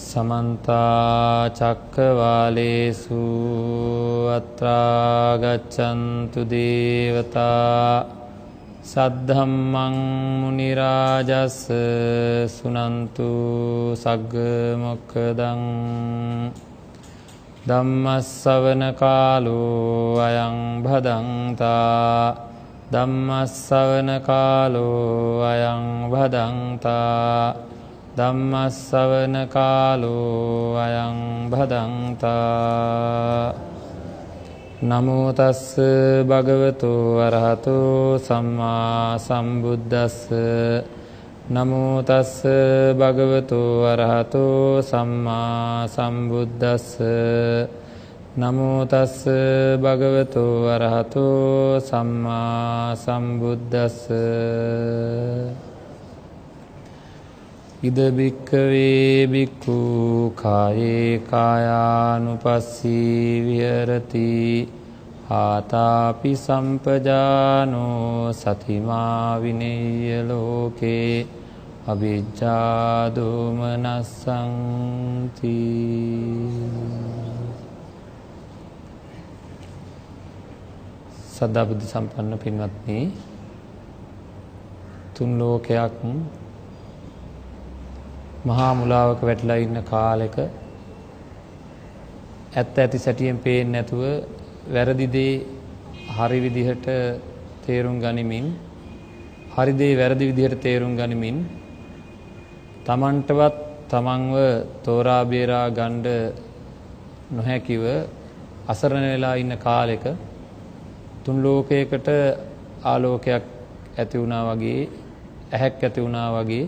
समन्ता चक्रवालेषु अत्रा गच्छन्तु देवता सद्धम्मं मुनिराजस् सुनन्तु सग्ग मोक्खदं धम्मස්සවන කාලෝ අයං භදංතා ධම්මස්සවන කාලෝ අයං භදංතා ධම්මස්සවන කාලෝ අයං භදංතා නමෝ තස්ස භගවතු අරහතෝ සම්මා සම්බුද්දස්ස නමෝ තස්ස භගවතු අරහතෝ සම්මා සම්බුද්දස්ස නමෝ තස්ස භගවතු අරහතෝ සම්මා සම්බුද්දස්ස ඉද බික්ඛවේ බික්ඛු කායේ කායානුපස්සී විහෙරති ආතාපි සම්පජානෝ සතිමා විනේය ලෝකේ අවිජ්ජා දෝමනස්සංති. සදා බුද්ධ සම්පන්න පින්වත්නි, තුන් ලෝකයක් මහා මුලාවක වැටලා ඉන්න කාලෙක ඇත්ත ඇති සැටියෙන් පේන්නේ නැතුව වැරදි දේ හරි විදිහට තේරුම් ගනිමින්, හරි දේ වැරදි විදිහට තේරුම් ගනිමින් තමන්ටවත් තමන්ව තෝරා බේරා ගන්න නොහැකිව අසරණ වෙලා ඉන්න කාලෙක තුන් ලෝකයකට ආලෝකයක් ඇති වුණා වගේ, ඇහැක් ඇති වුණා වගේ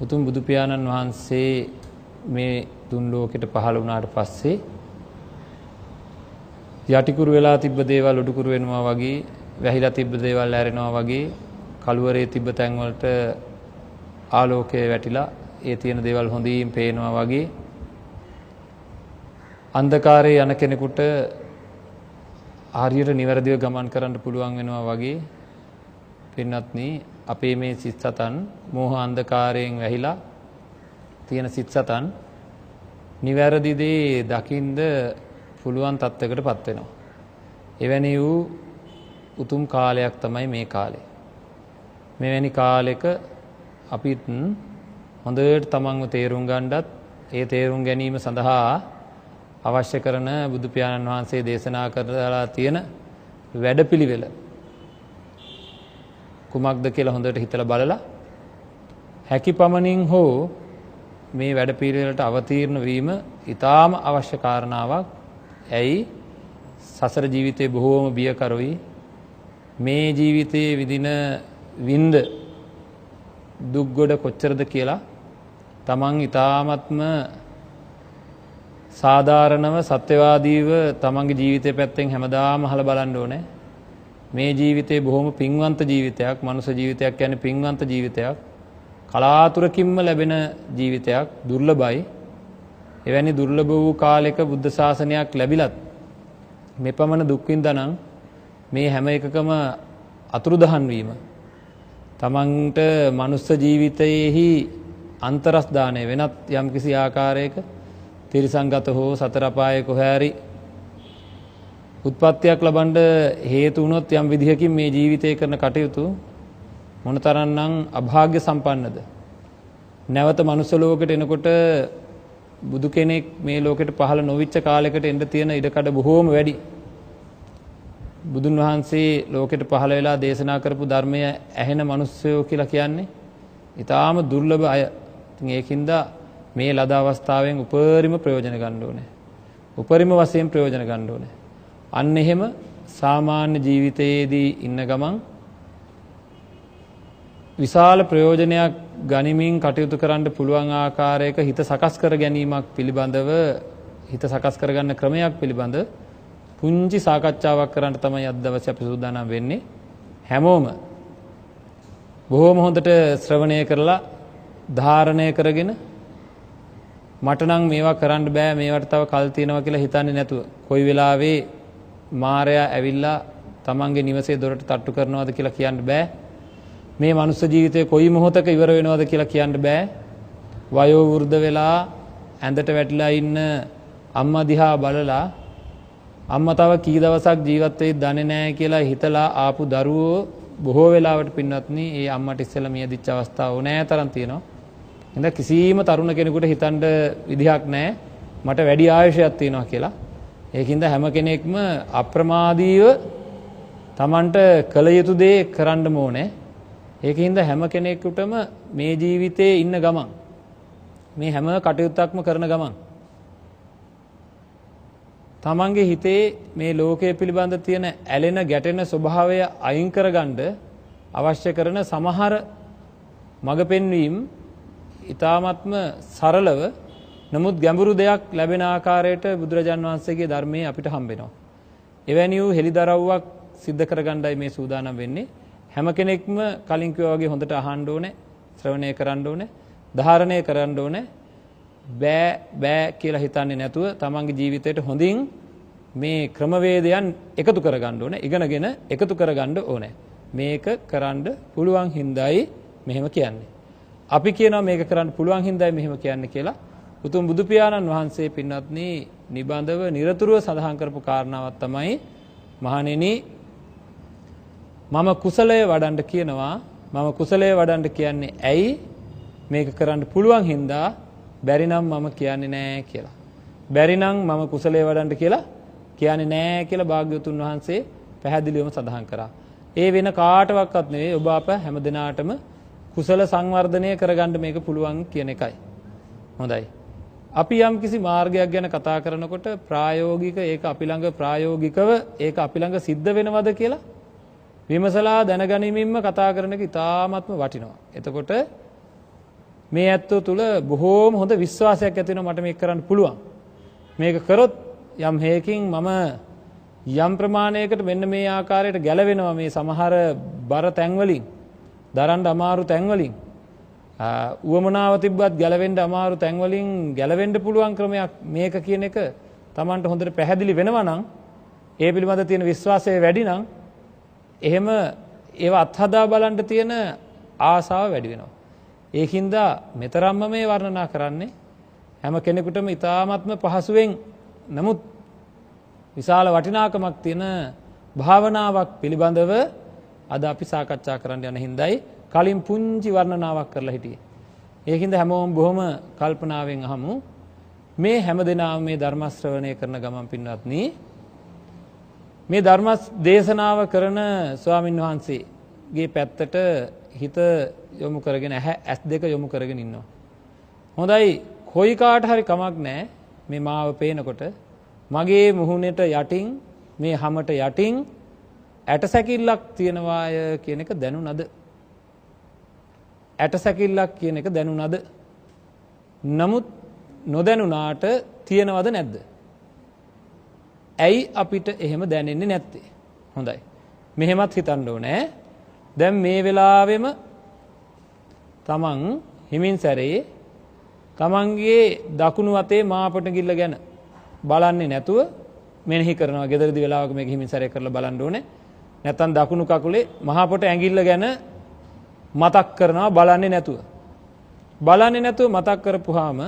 උතුම් බුදු පියාණන් වහන්සේ මේ තුන් ලෝකෙට පහළ වුණාට පස්සේ යටිකුරු වෙලා තිබ්බ දේවල් උඩුකුරු වෙනවා වගේ, වැහිලා තිබ්බ දේවල් ඇරෙනවා වගේ, කළුවරේ තිබ්බ තැන් වලට ආලෝකය වැටිලා ඒ තියෙන දේවල් හොඳින් පේනවා වගේ, අන්ධකාරයේ යන කෙනෙකුට හරියට නිවැරදිව ගමන් කරන්න පුළුවන් වෙනවා වගේ පින්වත්නි, අපේ මේ සිත් සතන් මෝහ අන්ධකාරයෙන් වැහිලා තියෙන සිත් සතන් නිවැරදි දේ දකින්ද පුළුවන් තත්ත්වයකටපත් වෙනවා. එවැනි වූ උතුම් කාලයක් තමයි මේ කාලය. මෙවැනි කාලෙක අපිත් හොඳට තමන්ව තේරුම් ගන්නත්, ඒ තේරුම් ගැනීම සඳහා අවශ්‍ය කරන බුදු පියාණන් වහන්සේ දේශනා කරලා තියෙන වැඩපිළිවෙල කුමක්ද කියලා හොඳට හිතලා බලලා හැකි පමණින් හෝ මේ වැඩපිළිවෙලට අවතීර්ණ වීම ඊටාම අවශ්‍ය කාරණාවක්. ඇයි? සසර ජීවිතේ බොහෝම බියකරුයි. මේ ජීවිතයේ විඳින විඳ දුක් ගොඩ කොච්චරද කියලා තමන් ඊටාමත්ම සාධාරණව සත්‍යවාදීව තමන්ගේ ජීවිතය පැත්තෙන් හැමදාම අහලා බලන්න ඕනේ. මේ ජීවිතේ බොහොම පින්වන්ත ජීවිතයක්, මනුෂ්‍ය ජීවිතයක් කියන්නේ පින්වන්ත ජීවිතයක්, කලාතුරකින්ම ලැබෙන ජීවිතයක්, දුර්ලභයි. එවැනි දුර්ලභ වූ කාලයක බුද්ධ ශාසනයක් ලැබිලත් මෙපමණ දුක් විඳනනම් මේ හැම එකකම අතුරුදහන් වීම තමන්ට මනුෂ්‍ය ජීවිතයේහි අන්තරස් දාණය වෙනත් යම්කිසි ආකාරයක තිරිසංගත හෝ සතර අපායේ කොහේ හරි උත්පත්තියක් ලබන්න හේතු වුණොත් යම් විදිහකින් මේ ජීවිතය කරන කටයුතු මොනතරම්නම් අභාග්‍ය සම්පන්නද. නැවත මනුස්ස ලෝකෙට එනකොට බුදු කෙනෙක් මේ ලෝකෙට පහළ නොවිච්ච කාලයකට එන්න තියෙන ඉඩකඩ බොහෝම වැඩි. බුදුන් වහන්සේ ලෝකෙට පහළ වෙලා දේශනා කරපු ධර්මය ඇහෙන මිනිස්සුયો කියලා කියන්නේ ඊටාම දුර්ලභ අය. ඉතින් ඒකින්ද මේ ලද අවස්ථාවෙන් උපරිම ප්‍රයෝජන ගන්න ඕනේ. උපරිම වශයෙන් ප්‍රයෝජන ගන්න ඕනේ. අන්න එහෙම සාමාන්‍ය ජීවිතයේදී ඉන්න ගමන් විශාල ප්‍රයෝජනයක් ගනිමින් කටයුතු කරන්න පුළුවන් ආකාරයක හිත සකස් කර ගැනීමක් පිළිබඳව, හිත සකස් කරගන්න ක්‍රමයක් පිළිබඳ පුංචි සාකච්ඡාවක් කරන්න තමයි අද දවසේ අපි සූදානම් වෙන්නේ. හැමෝම බොහොම හොඳට ශ්‍රවණය කරලා ධාරණය කරගෙන මට නම් මේවා කරන්න බෑ, මේවට තව කල් තියෙනවා කියලා හිතන්නේ නැතුව කොයි වෙලාවේ මාරයා ඇවිල්ලා තමන්ගේ නිවසේ දොරට තට්ටු කරනවද කියලා කියන්න බෑ. මේ මනුස්ස ජීවිතේ කොයි මොහොතක ඉවර වෙනවද කියලා කියන්න බෑ. වයෝ වෘද්ධ වෙලා ඇඳට වැටිලා ඉන්න අම්මා දිහා බලලා අම්මා තව කී දවසක් ජීවත් වෙයිද දන්නේ නැහැ කියලා හිතලා ආපු දරුවෝ බොහෝ වෙලාවට පින්වත්නි ඒ අම්මට ඉස්සෙල්ලා මියදිච්ච අවස්ථා ඕනෑ තරම් තියෙනවා. එහෙනම් කිසිම තරුණ කෙනෙකුට හිතන්න විදිහක් නැහැ මට වැඩි ආයුෂයක් තියෙනවා කියලා. ඒකින්ද හැම කෙනෙක්ම අප්‍රමාදීව Tamanට කළ යුතු දේ කරන්න ඕනේ. ඒකින්ද හැම කෙනෙකුටම මේ ජීවිතේ ඉන්න ගමන් මේ හැම කටයුත්තක්ම කරන ගමන් තමන්ගේ හිතේ මේ ලෝකයේ පිළිබඳ තියෙන ඇලෙන ගැටෙන ස්වභාවය අයින් කරගන්න අවශ්‍ය කරන සමහර මඟ පෙන්වීම් ඊ타ත්ම සරලව නමුත් ගැඹුරු දෙයක් ලැබෙන ආකාරයට බුදුරජාන් වහන්සේගේ ධර්මයේ අපිට හම්බෙනවා. එවැනි වූ හෙළිදරව්වක් සිද්ධ කරගන්නයි මේ සූදානම් වෙන්නේ. හැම කෙනෙක්ම කලින් කිව්වා වගේ හොඳට අහන්න ඕනේ, ශ්‍රවණය කරන්න ඕනේ, ධාරණය කරන්න ඕනේ. බෑ කියලා හිතන්නේ නැතුව තමන්ගේ ජීවිතයට හොඳින් මේ ක්‍රමවේදයන් එකතු කරගන්න ඕනේ, ඉගෙනගෙන එකතු කරගන්න ඕනේ. මේක කරන්න පුළුවන් හින්දායි මෙහෙම කියන්නේ. අපි කියනවා මේක කරන්න පුළුවන් හින්දායි මෙහෙම කියන්නේ කියලා. උතුම් බුදු පියාණන් වහන්සේ පින්වත්නි නිබඳව නිරතුරුව සඳහන් කරපු කාරණාවක් තමයි මහණෙනි මම කුසලයේ වඩන්න කියනවා. මම කුසලයේ වඩන්න කියන්නේ ඇයි? මේක කරන්න පුළුවන් හින්දා බැරි නම් මම කියන්නේ නෑ කියලා. බැරි නම් මම කුසලයේ වඩන්න කියලා කියන්නේ නෑ කියලා භාග්‍යවතුන් වහන්සේ පැහැදිලිවම සඳහන් කරා. ඒ වෙන කාටවත් නෙවෙයි ඔබ අප හැම දිනාටම කුසල සංවර්ධනය කරගන්න මේක පුළුවන් කියන එකයි. හොඳයි. අපි යම් කිසි මාර්ගයක් ගැන කතා කරනකොට ප්‍රායෝගික ඒක අපි ළඟ ප්‍රායෝගිකව ඒක අපි ළඟ සිද්ධ වෙනවද කියලා විමසලා දැනගැනීමෙන්ම කතා කරන එක ඉතාමත්ම වටිනවා. එතකොට මේ ඇත්තෝ තුල බොහෝම හොඳ විශ්වාසයක් ඇති වෙනවා මට මේක කරන්න පුළුවන්. මේක කරොත් යම් හේකින් මම යම් ප්‍රමාණයකට මෙන්න මේ ආකාරයට ගැලවෙනවා මේ සමහර බර තැන් වලින්, දරන්න අමාරු තැන් වලින්, උවමනාව තිබ්බත් ගැලවෙන්න අමාරු තැන් වලින් ගැලවෙන්න පුළුවන් ක්‍රමයක් මේක කියන එක Tamanට හොඳට පැහැදිලි වෙනවා නම් ඒ පිළිබඳ තියෙන විශ්වාසය වැඩි නම් එහෙම ඒව අත්හදා බලන්න තියෙන ආසාව වැඩි වෙනවා. ඒකින්ද මෙතරම්ම මේ වර්ණනා කරන්නේ හැම කෙනෙකුටම ඉතාමත්ම පහසුවෙන් නමුත් විශාල වටිනාකමක් තියෙන භාවනාවක් පිළිබඳව අද අපි සාකච්ඡා කරන්න යන හින්දායි කලින් පුංචි වර්ණනාවක් කරලා හිටියේ. ඒකින්ද හැමෝම බොහොම කල්පනාවෙන් අහමු මේ හැමදෙනාම මේ ධර්ම ශ්‍රවණය කරන ගමන් පින්වත්නි මේ ධර්ම දේශනාව කරන ස්වාමින් වහන්සේගේ පැත්තට හිත යොමු කරගෙන ඇස් දෙක යොමු කරගෙන ඉන්නවා. හොඳයි කොයි කාට හරි කමක් නැහැ මේ මාව පේනකොට මගේ මුහුණට යටින් මේ හැමට යටින් ඇටසැකිල්ලක් තියනවාය කියන එක දැනුණද? ඇටසැකිල්ලක් කියන එක දැනුණද? නමුත් නොදැනුණාට තියනවද නැද්ද? ඇයි අපිට එහෙම දැනෙන්නේ නැත්තේ? හොඳයි. මෙහෙමත් හිතන්න ඕනේ. දැන් මේ වෙලාවෙම තමන් හිමින් සැරේ තමන්ගේ දකුණු අතේ මාපට ගිල්ල ගැන බලන්නේ නැතුව මෙනෙහි කරනවා. ගෙදරදී වෙලාවක මේක හිමින් සැරේ කරලා බලන්න ඕනේ. නැත්නම් දකුණු කකුලේ මහපොට ඇඟිල්ල ගැන මතක් කරනවා බලන්නේ නැතුව. බලන්නේ නැතුව මතක් කරපුවාම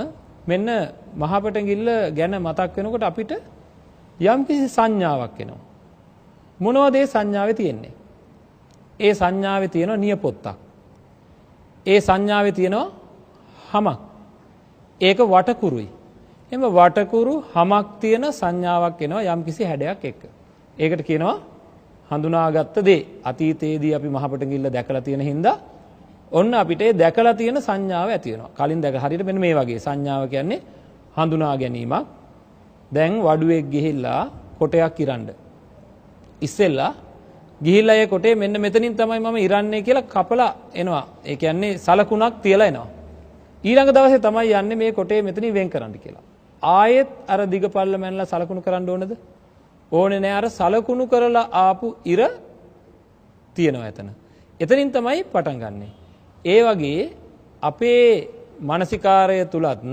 මෙන්න මහපොට ඇඟිල්ල ගැන මතක් වෙනකොට අපිට යම් කිසි සංඥාවක් එනවා. මොනවද ඒ සංඥාවේ තියෙන්නේ? ඒ සංඥාවේ තියෙනවා නියපොත්තක්. ඒ සංඥාවේ තියෙනවා හමක්. ඒක වටකුරුයි. එහම වටකුරු හමක් තියෙන සංඥාවක් එනවා යම් කිසි හැඩයක් එක්ක. ඒකට කියනවා හඳුනාගත්ත දේ. අතීතයේදී අපි මහපට ගිල්ල දැකලා තියෙන හින්දා ඔන්න අපිට ඒ දැකලා තියෙන සංඥාව ඇති වෙනවා. කලින් දැක හරියට මෙන්න මේ වගේ සංඥාව කියන්නේ හඳුනා ගැනීමක්. දැන් වඩුවෙක් ගිහිල්ලා කොටයක් ඉරන්න. ඉස්සෙල්ලා ගිහිල්ලා ඒ කොටේ මෙන්න මෙතනින් තමයි මම ඉරන්නේ කියලා කපලා එනවා. ඒ කියන්නේ සලකුණක් තියලා එනවා. ඊළඟ දවසේ තමයි යන්නේ මේ කොටේ මෙතනින් වෙන් කරන්න කියලා. ආයෙත් අර දිග පල්ල මැනලා සලකුණු කරන්න ඕනද? ඕනේ නෑ. අර සලකුණු කරලා ආපු ඉර තියෙනවා එතන. එතනින් තමයි පටන් ගන්නෙ. ඒ වගේ අපේ මානසිකාරය තුලත්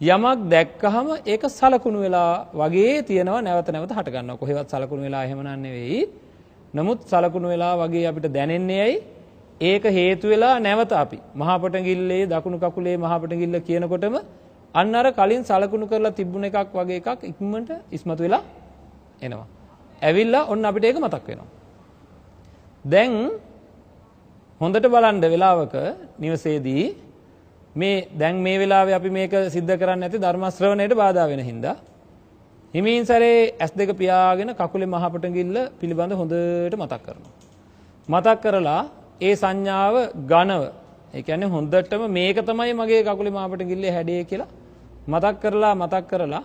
යමක් දැක්කහම ඒක සලකුණු වෙලා වගේ තියෙනවා නැවත නැවත හට ගන්නවා. කොහෙවත් සලකුණු වෙලා එහෙම නෙවෙයි. නමුත් සලකුණු වෙලා වගේ අපිට දැනෙන්නේ ඇයි? ඒක හේතු වෙලා නැවත අපි මහපටගිල්ලේ දකුණු කකුලේ මහපටගිල්ල කියනකොටම අන්න අර කලින් සලකුණු කරලා තිබුණ එකක් වගේ එකක් ඉක්මනට ඉස්මතු වෙලා එනවා. ඇවිල්ලා ඔන්න අපිට ඒක මතක් වෙනවා. දැන් හොඳට බලන්න වෙලාවක නිවසේදී මේ දැන් මේ වෙලාවේ අපි මේක सिद्ध කරන්නේ නැති ධර්ම ශ්‍රවණයට බාධා වෙන හින්දා හිමින් සැරේ S2 පියාගෙන කකුලේ මහපටඟිල්ල පිළිබඳ හොඳට මතක් කරනවා. මතක් කරලා ඒ සංඥාව ඝනව ඒ කියන්නේ හොඳටම මේක තමයි මගේ කකුලේ මහපටඟිල්ලේ හැඩය කියලා මතක් කරලා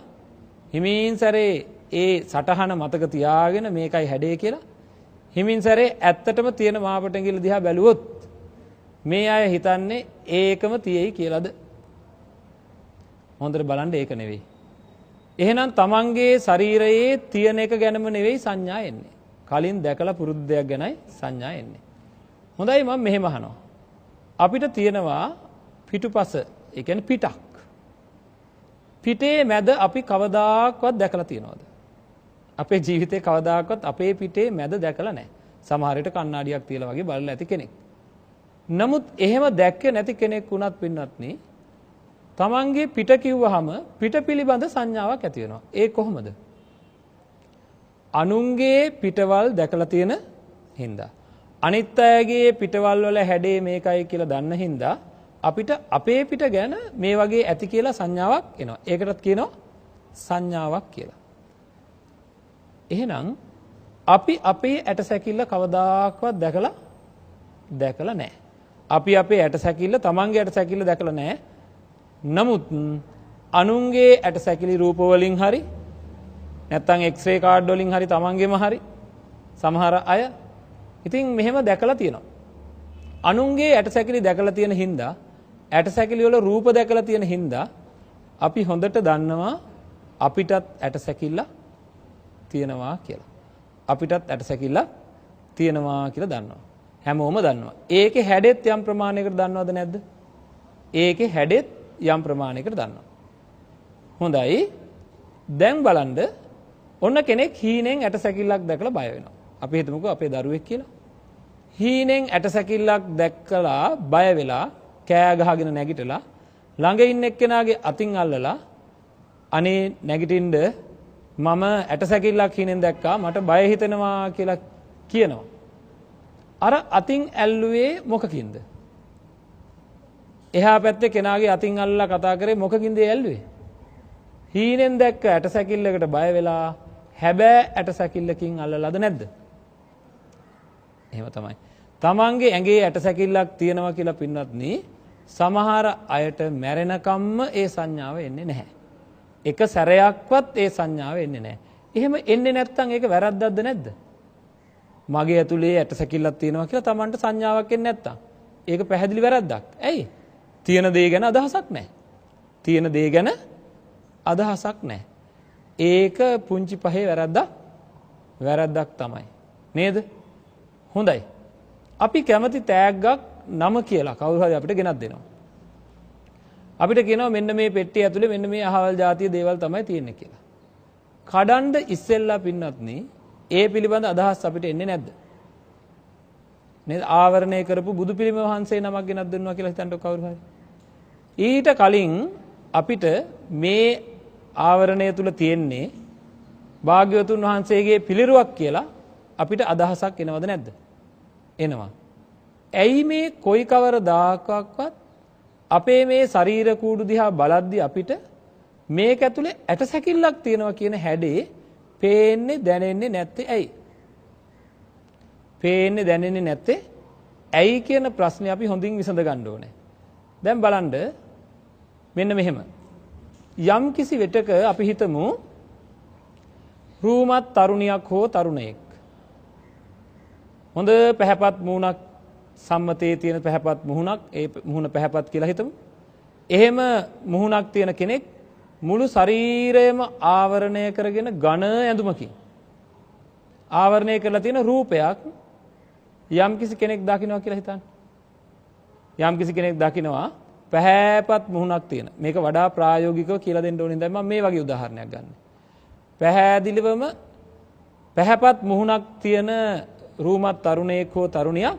හිමින් සැරේ ඒ සටහන මතක තියාගෙන මේකයි හැඩය කියලා හිමින් සැරේ ඇත්තටම තියෙන මහපටඟිල්ල දිහා බැලුවොත් මේ අය හිතන්නේ ඒකම තියෙයි කියලාද? හොඳට බලන්න ඒක නෙවෙයි. එහෙනම් තමන්ගේ ශරීරයේ තියෙන එක ගැනම නෙවෙයි සංඥා එන්නේ. කලින් දැකලා පුරුදු දෙයක් ගැනයි සංඥා එන්නේ. හොඳයි මම මෙහෙම අහනවා. අපිට තියෙනවා පිටුපස, ඒ කියන්නේ පිටක්. පිටේ මැද අපි කවදාකවත් දැකලා තියනවද? අපේ ජීවිතේ කවදාකවත් අපේ පිටේ මැද දැකලා නැහැ. සමහර විට කණ්ණාඩියක් තියලා වගේ බලලා ඇති කෙනෙක්. නමුත් එහෙම දැක්කේ නැති කෙනෙක් වුණත් පින්වත්නි තමන්ගේ පිට කිව්වහම පිට පිළිබඳ සංඥාවක් ඇති වෙනවා. ඒ කොහොමද? අනුන්ගේ පිටවල් දැකලා තියෙන හින්දා. අනිත් අයගේ පිටවල් වල හැඩේ මේකයි කියලා දන්න හින්දා අපිට අපේ පිට ගැන මේ වගේ ඇති කියලා සංඥාවක් එනවා. ඒකටත් කියනවා සංඥාවක් කියලා. එහෙනම් අපි අපේ ඇටසැකිල්ල කවදාකවත් දැකලා නැහැ. අපි අපේ ඇටසැකිල්ල තමන්ගේ ඇටසැකිල්ල දැකලා නැහැ. නමුත් අනුන්ගේ ඇටසැකිලි රූප වලින් හරි නැත්නම් එක්ස්රේ කාඩ් වලින් හරි තමන්ගේම හරි සමහර අය ඉතින් මෙහෙම දැකලා තියෙනවා. අනුන්ගේ ඇටසැකිලි දැකලා තියෙන හින්දා ඇටසැකිලි වල රූප දැකලා තියෙන හින්දා අපි හොඳට දන්නවා අපිටත් ඇටසැකිල්ල තියෙනවා කියලා. අපිටත් ඇටසැකිල්ල තියෙනවා කියලා දන්නවා. හැමෝම දන්නවා. ඒකේ හැඩෙත් යම් ප්‍රමාණයකට දන්නවද නැද්ද? ඒකේ හැඩෙත් යම් ප්‍රමාණයකට දන්නවා. හොඳයි. දැන් බලන්න ඔන්න කෙනෙක් හීනෙන් ඇටසැකිල්ලක් දැකලා බය වෙනවා. අපි හිතමුකෝ අපේ දරුවෙක් කියලා. හීනෙන් ඇටසැකිල්ලක් දැක්කලා බය වෙලා කෑ ගහගෙන නැගිටලා ළඟ ඉන්න එක්කෙනාගේ අතින් අල්ලලා අනේ නැගිටින්න මම ඇටසැකිල්ලක් හීනෙන් දැක්කා මට බය හිතෙනවා කියලා කියනවා. අර අතින් ඇල්ලුවේ මොකකින්ද? එහා පැත්තේ කෙනාගේ අතින් අල්ලලා කතා කරේ මොකකින්ද ඇල්ලුවේ? හීනෙන් දැක්ක ඇටසැකිල්ලකට බය වෙලා හැබෑ ඇටසැකිල්ලකින් අල්ලලාද නැද්ද? එහෙම තමයි. තමන්ගේ ඇඟේ ඇටසැකිල්ලක් තියෙනවා කියලා පින්වත්නි සමහර අයට මැරෙනකම්ම ඒ සංඥාව එන්නේ නැහැ. එක සැරයක්වත් ඒ සංඥාව එන්නේ නැහැ. එහෙම එන්නේ නැත්නම් ඒක වැරද්දක්ද නැද්ද? මගේ ඇතුලේ ඇටසැකිල්ලක් තියෙනවා කියලා තමන්ට සංඥාවක් එන්නේ නැත්නම් ඒක පැහැදිලි වැරද්දක්. ඇයි? තියෙන දේ ගැන අදහසක් නැහැ. තියෙන දේ ගැන අදහසක් නැහැ. ඒක පුංචි පහේ වැරද්දක් තමයි. නේද? හොඳයි. අපි කැමති තෑග්ගක් නම කියලා කවුරු හරි අපිට ගෙනත් දෙනවා. අපිට කියනවා මෙන්න මේ පෙට්ටිය ඇතුලේ මෙන්න මේ අහවල් જાතිය දේවල් තමයි තියෙන්නේ කියලා. කඩන්ඩ ඉස්සෙල්ලා පින්නත්නි ඒ පිළිබඳ අදහස් අපිට එන්නේ නැද්ද? නේද? ආවරණය කරපු බුදු පිළිම වහන්සේ නමක් ගෙනත් දුන්නා කියලා හිතන්නකො කවුරු හරි. ඊට කලින් අපිට මේ ආවරණය තුල තියෙන්නේ භාග්‍යවතුන් වහන්සේගේ පිළිරුවක් කියලා අපිට අදහසක් එනවද නැද්ද? එනවා. ඇයි මේ කොයි කවරදාකවත් අපේ මේ ශරීර කූඩු දිහා බලද්දි අපිට මේක ඇතුලේ ඇටසැකිල්ලක් තියෙනවා කියන හැඩේ පේන්නේ දැනෙන්නේ නැත්තේ ඇයි? පේන්නේ දැනෙන්නේ නැත්තේ ඇයි කියන ප්‍රශ්නේ අපි හොඳින් විසඳ ගන්න ඕනේ. දැන් බලන්න මෙන්න මෙහෙම. යම් කිසි වෙටක අපි හිතමු රූමත් තරුණියක් හෝ තරුණයෙක්. හොඳ පැහැපත් මුහුණක් සම්මතයේ තියෙන පැහැපත් මුහුණක් ඒ මුහුණ පැහැපත් කියලා හිතමු. එහෙම මුහුණක් තියෙන කෙනෙක් මුළු ශරීරයම ආවරණය කරගෙන ඝන ඇඳුමකින් ආවරණය කරලා තියෙන රූපයක් යම් කිසි කෙනෙක් දකින්නවා කියලා හිතන්න. යම් කිසි කෙනෙක් දකින්නවා පැහැපත් මුහුණක් තියෙන. මේක වඩා ප්‍රායෝගිකව කියලා දෙන්න ඕනේ දැන් මම මේ වගේ උදාහරණයක් ගන්න. පැහැදිලිවම පැහැපත් මුහුණක් තියෙන රූමත් තරුණයෙක් හෝ තරුණියක්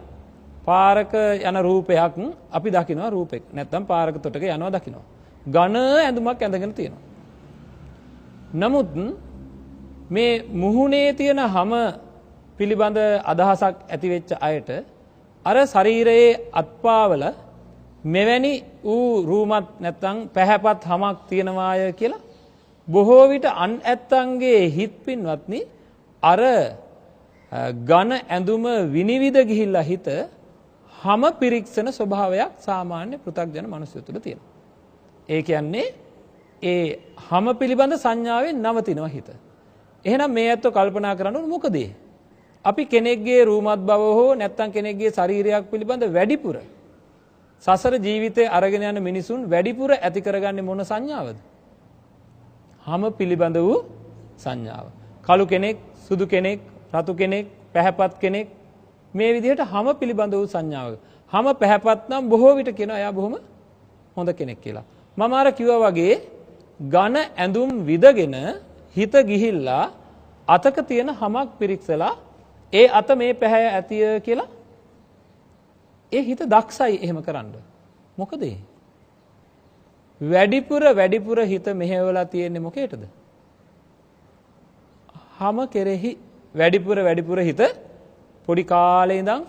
පාරක යන රූපයක් අපි දකිනවා රූපෙක්. නැත්තම් පාරක තොටක යනවා දකිනවා. ඝන ඇඳුමක් ඇඳගෙන තියෙනවා. නමුත් මේ මුහුණේ තියෙන හැම පිළිබඳ අදහසක් ඇති වෙච්ච අයට අර ශරීරයේ අත්පාවල මෙවැනි ඌ රූමත් නැත්නම් පැහැපත් හැමක් තියෙනවාය කියලා බොහෝ විට අන් ඇත්තන්ගේ හිත් පින්වත්නි අර ඝන ඇඳුම විනිවිද ගිහිල්ලා හිත හැම පිරික්සන ස්වභාවයක් සාමාන්‍ය පෘථග්ජන මිනිස්සු තුළ තියෙනවා. ඒ කියන්නේ ඒ හැම පිළිබඳ සංඥාවෙන් නවතිනවා හිත. එහෙනම් මේ ඇත්තෝ කල්පනා කරන්න ඕන මොකද? අපි කෙනෙක්ගේ රූමත් බව හෝ නැත්නම් කෙනෙක්ගේ ශරීරයක් පිළිබඳ වැඩිපුර සසර ජීවිතේ අරගෙන යන මිනිසුන් වැඩිපුර ඇති කරගන්නේ මොන සංඥාවද? හැම පිළිබඳ වූ සංඥාව. කළු කෙනෙක්, සුදු කෙනෙක්, රතු කෙනෙක්, පැහැපත් කෙනෙක් මේ විදිහට හැම පිළිබඳ වූ සංඥාව. හැම පැහැපත් නම් බොහෝ විට කියනවා එයා බොහොම හොඳ කෙනෙක් කියලා. මම අර කිව්වා වගේ ඝන ඇඳුම් විදගෙන හිත ගිහිල්ලා අතක තියෙන හැමක් පිරික්සලා ඒ අත මේ පැහැ ඇතිය කියලා ඒ හිත දක්ෂයි එහෙම කරන්න. මොකද වැඩිපුර හිත මෙහෙवला තියෙන්නේ මොකේටද? හැම කෙරෙහි වැඩිපුර හිත පොඩි කාලේ ඉඳන්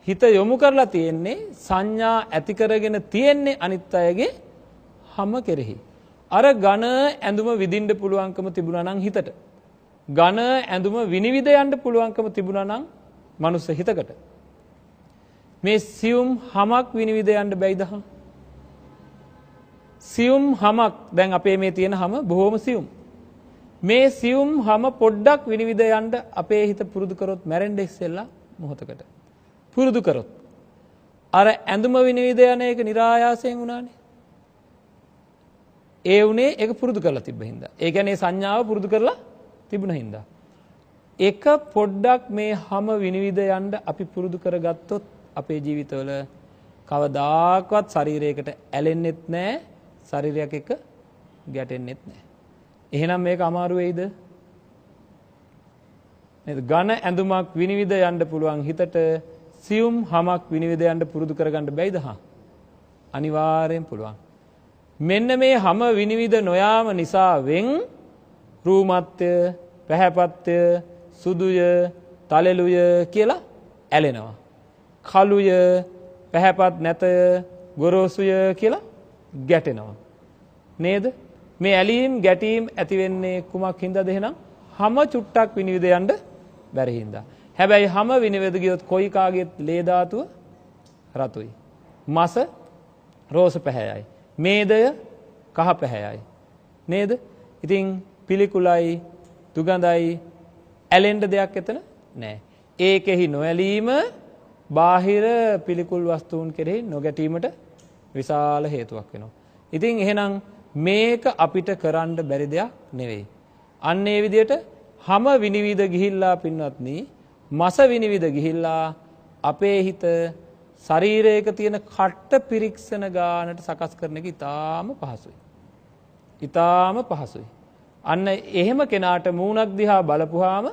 හිත යොමු කරලා තියෙන්නේ සංඥා ඇති කරගෙන තියෙන්නේ අනිත් අයගේ හැම කෙරෙහි. අර ඝන ඇඳුම විඳින්න පුළුවන්කම තිබුණා නම් හිතට ඝන ඇඳුම විනිවිද යන්න පුළුවන්කම තිබුණා නම් මනුස්ස හිතකට මේ සියුම් හැමක් විනිවිද යන්න බැයිද? සියුම් හැමක් දැන් අපේ මේ තියෙන හැම බොහොම සියුම්. මේ සියුම් හැම පොඩ්ඩක් විනිවිද යන්න අපේ හිත පුරුදු කරොත් මැරෙන්න ඉස්සෙල්ලා මොහොතකට පුරුදු කරොත් අර ඇඳුම විනිවිද යන එක નિરાයාසයෙන් වුණානේ. ඒ උනේ ඒක පුරුදු කරලා තිබ්බ හින්දා. ඒ කියන්නේ සංඥාව පුරුදු කරලා තිබුණ හින්දා. එක පොඩ්ඩක් මේ හැම විනිවිද යන්න අපි පුරුදු කරගත්තොත් අපේ ජීවිතවල කවදාකවත් ශරීරයකට ඇලෙන්නෙත් නැහැ, ශරීරයක් එක්ක ගැටෙන්නෙත් නැහැ. එහෙනම් මේක අමාරු වෙයිද? නේද? ඝන ඇඳුමක් විනිවිද යන්න පුළුවන් හිතට සියුම් හැමක් විනිවිද යන්න පුරුදු කරගන්න බැයිද? අනිවාර්යෙන් පුළුවන්. මෙන්න මේ හැම විනිවිද නොයාම නිසාවෙන් රූමත්ය, පැහැපත්ය, සුදුය, තලෙලුය කියලා ඇලෙනවා. කළුය, පැහැපත් නැතය, ගොරෝසුය කියලා ගැටෙනවා. නේද? මේ ඇලීම් ගැටීම් ඇති වෙන්නේ කුමක් හින්දාද එහෙනම්? හැම චුට්ටක් විනිවිද යන්න බැරි හින්දා. හැබැයි හැම විනිවිද ගියොත් කොයි කාගේත් ලේ ධාතුව රතුයි. මස රෝස පැහැයයි. මේදය කහ පැහැයයි. නේද? ඉතින් පිළිකුලයි, දුගඳයි, ඇලෙන්න දෙයක් එතන නැහැ. ඒකෙහි නොඇලීම බාහිර පිළිකුල් වස්තුන් කෙරෙහි නොගැටීමට විශාල හේතුවක් වෙනවා. ඉතින් එහෙනම් මේක අපිට කරන්න බැරි දෙයක් නෙවෙයි. අන්න ඒ විදිහට හැම විනිවිද ගිහිල්ලා පින්වත්නි, මස විනිවිද ගිහිල්ලා අපේ හිත ශරීරයක තියෙන කට්ට පිරික්සන ගානට සකස් කරන එක ඊටාම පහසුයි. ඊටාම පහසුයි. අන්න එහෙම කෙනාට මූණක් දිහා බලපුවාම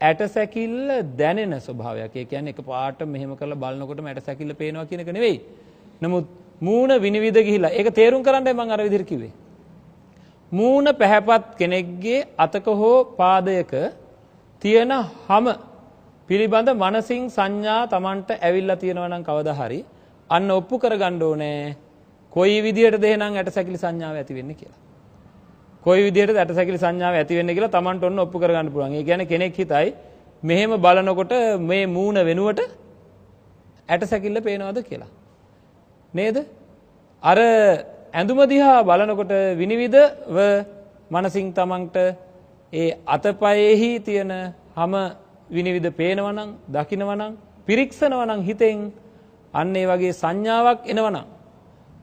ඇට සැකිල්ල දැනෙන ස්වභාවයක්. ඒ කියන්නේ එකපාරට මෙහෙම කරලා බලනකොටම ඇට සැකිල්ල පේනවා කියන එක නෙවෙයි. නමුත් මූණ විනිවිද ගිහිලා ඒක තේරුම් කරන්නයි මම අර විදිහට කිව්වේ. මූණ පැහැපත් කෙනෙක්ගේ අතක හෝ පාදයක තියෙන හැම පිළිබඳ මනසින් සංඥා Tamanට ඇවිල්ලා තියෙනවා නම් කවදා හරි අන්න ඔප්පු කරගන්න ඕනේ කොයි විදිහටද එහෙනම් ඇටසැකිලි සංඥාව ඇති වෙන්නේ කියලා. කොයි විදිහටද ඇටසැකිලි සංඥාව ඇති වෙන්නේ කියලා Tamanට ඔන්න ඔප්පු කරගන්න පුළුවන්. ඒ කියන්නේ කෙනෙක් හිතයි මෙහෙම බලනකොට මේ මූණ වෙනුවට ඇටසැකිල්ල පේනවද කියලා. නේද? අර ඇඳුම දිහා බලනකොට විනිවිදව මනසින් Tamanට ඒ අතපයෙහි තියෙන හැම විනිවිද පේනවනම්, දකින්නවනම්, පිරික්සනවනම් හිතෙන් අන්න ඒ වගේ සංඥාවක් එනවනම්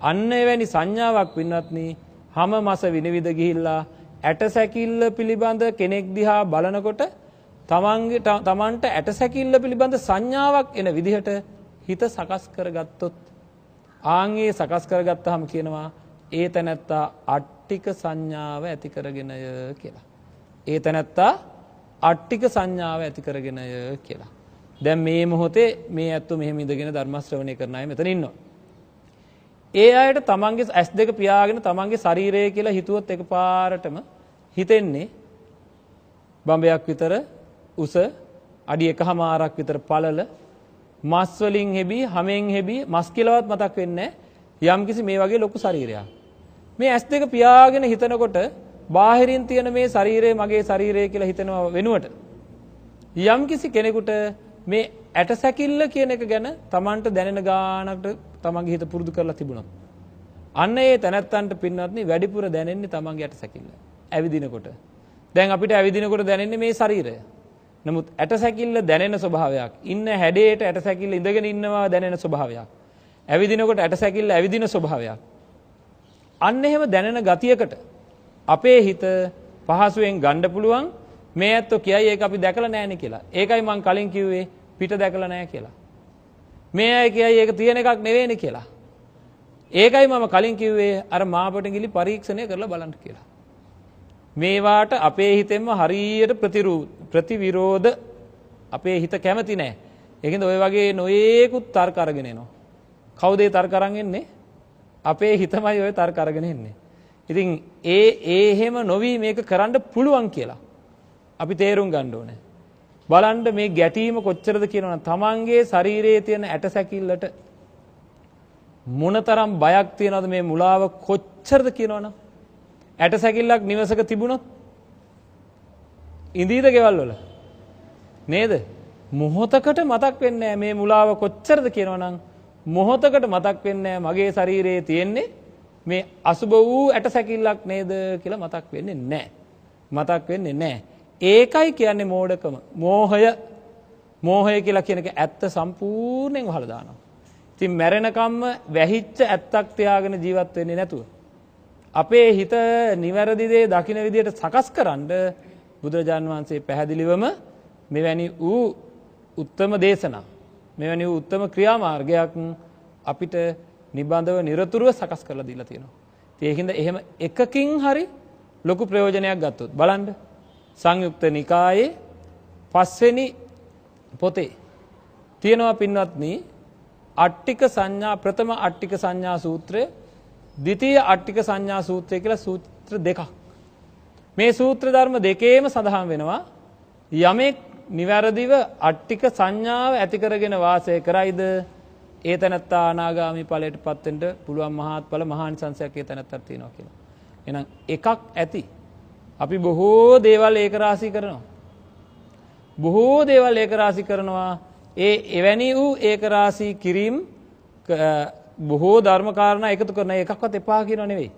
අන්න එවැනි සංඥාවක් වින්නත්නි හැම මාස විනිවිද ගිහිල්ලා ඇටසැකිල්ල පිළිබඳ කෙනෙක් දිහා බලනකොට තමන්ට ඇටසැකිල්ල පිළිබඳ සංඥාවක් එන විදිහට හිත සකස් කරගත්තොත් ආන්ගේ සකස් කරගත්තාම කියනවා ඒ තැනැත්තා අට්ටික සංඥාව ඇති කරගෙනය කියලා. ඒ තැනැත්තා අට්ටික සංඥාව ඇති කරගෙනය කියලා. දැන් මේ මොහොතේ මේ ඇත්තෝ මෙහෙම ඉඳගෙන ධර්ම ශ්‍රවණය කරන අය මෙතන ඉන්නවා. ඒ අයට තමන්ගේ ඇස් දෙක පියාගෙන තමන්ගේ ශරීරය කියලා හිතුවොත් එකපාරටම හිතෙන්නේ බඹයක් විතර උස අඩි 1මාරක් විතර පළල මස් වලින් හෙබි හැමෙන් හෙබි මස් කියලාවත් මතක් වෙන්නේ නැහැ යම්කිසි මේ වගේ ලොකු ශරීරයක්. මේ ඇස් දෙක පියාගෙන හිතනකොට බාහිරින් තියෙන මේ ශරීරය මගේ ශරීරය කියලා හිතනවා වෙනුවට යම්කිසි කෙනෙකුට මේ ඇටසැකිල්ල කියන එක ගැන Tamanට දැනෙන ගානකට තමන්ගේ හිත පුරුදු කරලා තිබුණා. අන්න ඒ තැනැත්තන්ට පින්වත්නි වැඩිපුර දැනෙන්නේ තමන්ගේ ඇටසැකිල්ල. ඇවිදිනකොට. දැන් අපිට ඇවිදිනකොට දැනෙන්නේ මේ ශරීරය. නමුත් ඇටසැකිල්ල දැනෙන ස්වභාවයක්. ඉන්න හැඩයට ඇටසැකිල්ල ඉඳගෙන ඉන්නවා දැනෙන ස්වභාවයක්. ඇවිදිනකොට ඇටසැකිල්ල ඇවිදින ස්වභාවයක්. අන්න එහෙම දැනෙන ගතියකට අපේ හිත පහසුවෙන් ගන්න පුළුවන්. මේ ඇත්තෝ කියයි ඒක අපි දැකලා නැහැනේ කියලා. ඒකයි මම කලින් කිව්වේ පිට දැකලා නැහැ කියලා. මේ අය කියයි ඒක තියෙන එකක් නෙවෙයිනේ කියලා. ඒකයි මම කලින් කිව්වේ අර මාපටගිලි පරීක්ෂණය කරලා බලන්න කියලා. මේවාට අපේ හිතෙන්ම හරියට ප්‍රතිවිරෝධ අපේ හිත කැමති නැහැ. ඒකින්ද ඔය වගේ නොයේකුත් තර්ක අරගෙන එනවා. කවුද ඒ තර්ක අරන් එන්නේ? අපේ හිතමයි ඔය තර්ක අරගෙන එන්නේ. ඉතින් එහෙම නොවි මේක කරන්න පුළුවන් කියලා අපි තේරුම් ගන්න ඕනේ. බලන්න මේ ගැටීම කොච්චරද කියනවනම් තමන්ගේ ශරීරයේ තියෙන ඇටසැකිල්ලට මොනතරම් බයක් තියනවද මේ මුලාව කොච්චරද කියනවනම් ඇටසැකිල්ලක් නිවසක තිබුණොත් ඉඳීද ගෙවල් වල නේද මොහොතකට මතක් වෙන්නේ නැහැ මේ මුලාව කොච්චරද කියනවනම් මොහොතකට මතක් වෙන්නේ නැහැ මගේ ශරීරයේ තියෙන්නේ මේ අසුබ වූ ඇටසැකිල්ලක් නේද කියලා මතක් වෙන්නේ නැහැ. මතක් වෙන්නේ නැහැ. ඒකයි කියන්නේ මෝඩකම. මෝහය කියලා කියන එක ඇත්ත සම්පූර්ණයෙන් වහලා දානවා. ඉතින් මැරෙනකම්ම වැහිච්ච ඇත්තක් තියාගෙන ජීවත් වෙන්නේ නැතුව අපේ හිත නිවැරදි දේ දකින්න විදියට සකස්කරනද බුදුරජාන් වහන්සේ පැහැදිලිවම මෙවැනි වූ උත්තම දේශනා මෙවැනි වූ උත්තම ක්‍රියාමාර්ගයක් අපිට නිබඳව නිරතුරුව සකස් කරලා දීලා තියෙනවා. ඉතින් ඒකින්ද එහෙම එකකින් හරි ලොකු ප්‍රයෝජනයක් ගත්තොත් බලන්න සංයුක්ත නිකායේ 5 වෙනි පොතේ තියෙනවා පින්වත්නි අට්ටික සංඥා ප්‍රථම අට්ටික සංඥා සූත්‍රය ද්විතීය අට්ටික සංඥා සූත්‍රය කියලා සූත්‍ර දෙකක්. මේ සූත්‍ර ධර්ම දෙකේම සඳහන් වෙනවා යමෙක් නිවැරදිව අට්ටික සංඥාව ඇති කරගෙන වාසය කරයිද ඒ තැනත්තා අනාගාමී ඵලයටපත් වෙන්න පුළුවන් මහත්ඵල මහානිසංසයක් ඒ තැනත්තට තියෙනවා කියලා. එහෙනම් එකක් ඇති අපි බොහෝ දේවල් ඒක රාශී කරනවා. බොහෝ දේවල් ඒක රාශී කරනවා. එවැනි වූ ඒක රාශී කිරීම බොහෝ ධර්ම කාරණා එකතු කරන එකක්වත් එපා කියනව නෙවෙයි.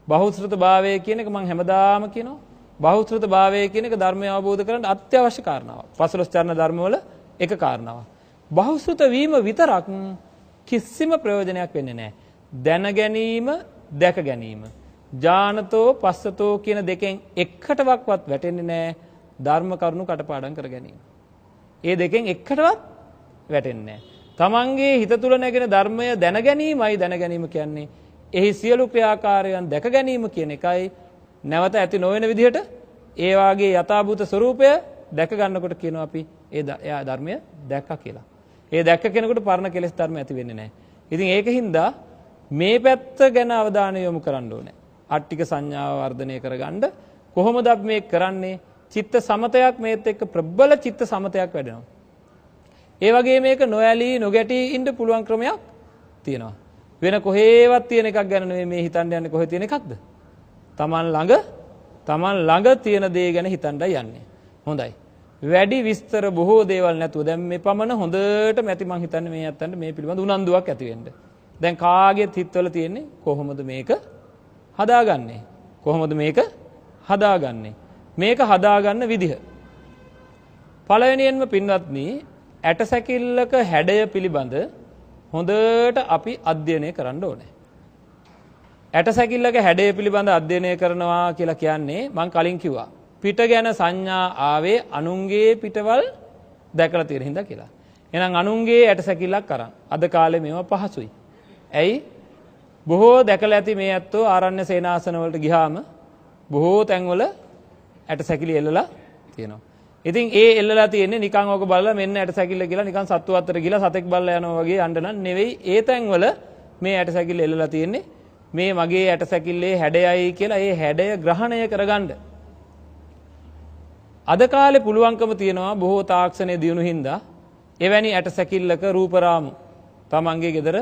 බහුශ්‍රත භාවය කියන එක මම හැමදාම කියනවා. බහුශ්‍රත භාවය කියන එක ධර්මය අවබෝධ කරගන්න අත්‍යවශ්‍ය කාරණාවක්. 15 චරණ ධර්මවල එක කාරණාවක්. බහුශ්‍රත වීම විතරක් කිසිම ප්‍රයෝජනයක් වෙන්නේ නැහැ. දැන ගැනීම, දැක ගැනීම. ජානතෝ පස්සතෝ කියන දෙකෙන් එකටවත් වැටෙන්නේ නැහැ ධර්ම කරුණු කටපාඩම් කර ගැනීම. ඒ දෙකෙන් එකටවත් වැටෙන්නේ නැහැ. තමන්ගේ හිත තුළ නැගෙන ධර්මය දැන ගැනීම කියන්නේ එහි සියලු ක්‍රියාකාරයන් දැක ගැනීම කියන එකයි. නැවත ඇති නොවන විදිහට ඒ වාගේ යථාභූත ස්වરૂපය දැක ගන්නකොට කියනවා අපි ඒ ධර්මය දැක්කා කියලා. ඒ දැක්ක කෙනෙකුට පරණ කෙලෙස් ධර්ම ඇති වෙන්නේ නැහැ. ඉතින් ඒකින්ද මේ පැත්ත ගැන අවධානය යොමු කරන්න ඕනේ. අට්ටික සංඥාව වර්ධනය කරගන්න කොහොමද අපි මේක කරන්නේ? චිත්ත සමතයක් මේත් එක්ක ප්‍රබල චිත්ත සමතයක් වැඩෙනවා. ඒ වගේ මේක නොඇලී නොගැටී ඉන්න පුළුවන් ක්‍රමයක් තියෙනවා. වෙන කොහේවත් තියෙන එකක් ගැන නෙමෙයි මේ හිතන්න යන්නේ කොහේ තියෙන එකක්ද? තමන් ළඟ තියෙන දේ ගැන හිතන්නයි යන්නේ. හොඳයි. වැඩි විස්තර බොහෝ දේවල් නැතුව දැන් මේ පමණ හොඳට මැති මං හිතන්නේ මේ යත්තන්ට මේ පිළිබඳ උනන්දුවක් ඇති වෙන්න. දැන් කාගේත් හිතවල තියෙන්නේ කොහොමද මේක හදාගන්නේ? කොහොමද මේක හදාගන්නේ? මේක හදාගන්න විදිහ. පළවෙනියෙන්ම පින්වත්නි ඇටසැකිල්ලක හැඩය පිළිබඳ හොඳට අපි අධ්‍යයනය කරන්න ඕනේ. ඇටසැකිල්ලක හැඩය පිළිබඳ අධ්‍යයනය කරනවා කියලා කියන්නේ මං කලින් කිව්වා. පිට ගැන සංඥා ආවේ අනුන්ගේ පිටවල් දැකලා තියෙන හින්දා කියලා. එහෙනම් අනුන්ගේ ඇටසැකිල්ලක් අරන් අද කාලේ මේවා පහසුයි. ඇයි? බොහෝ දැකලා ඇති මේ ඇත්තෝ ආරණ්‍ය සේනාසන වලට ගියාම බොහෝ තැන්වල ඇටසැකිලි එල්ලලා තියෙනවා. ඉතින් ඒ එල්ලලා තියෙන්නේ නිකන් ඕක බලලා මෙන්න ඇටසැකිල්ල කියලා නිකන් සත්තු අතර ගිහලා සතෙක් බලලා යනවා වගේ යන්න නම් නෙවෙයි. ඒ තැන්වල මේ ඇටසැකිල්ල එල්ලලා තියෙන්නේ මේ මගේ ඇටසැකිල්ලේ හැඩයයි කියලා ඒ හැඩය ග්‍රහණය කරගන්න. අද කාලේ පුළුවන්කම තියෙනවා බොහෝ තාක්ෂණයේ දියුණු හින්දා එවැනි ඇටසැකිල්ලක රූපරාමු තමන්ගේ ගෙදර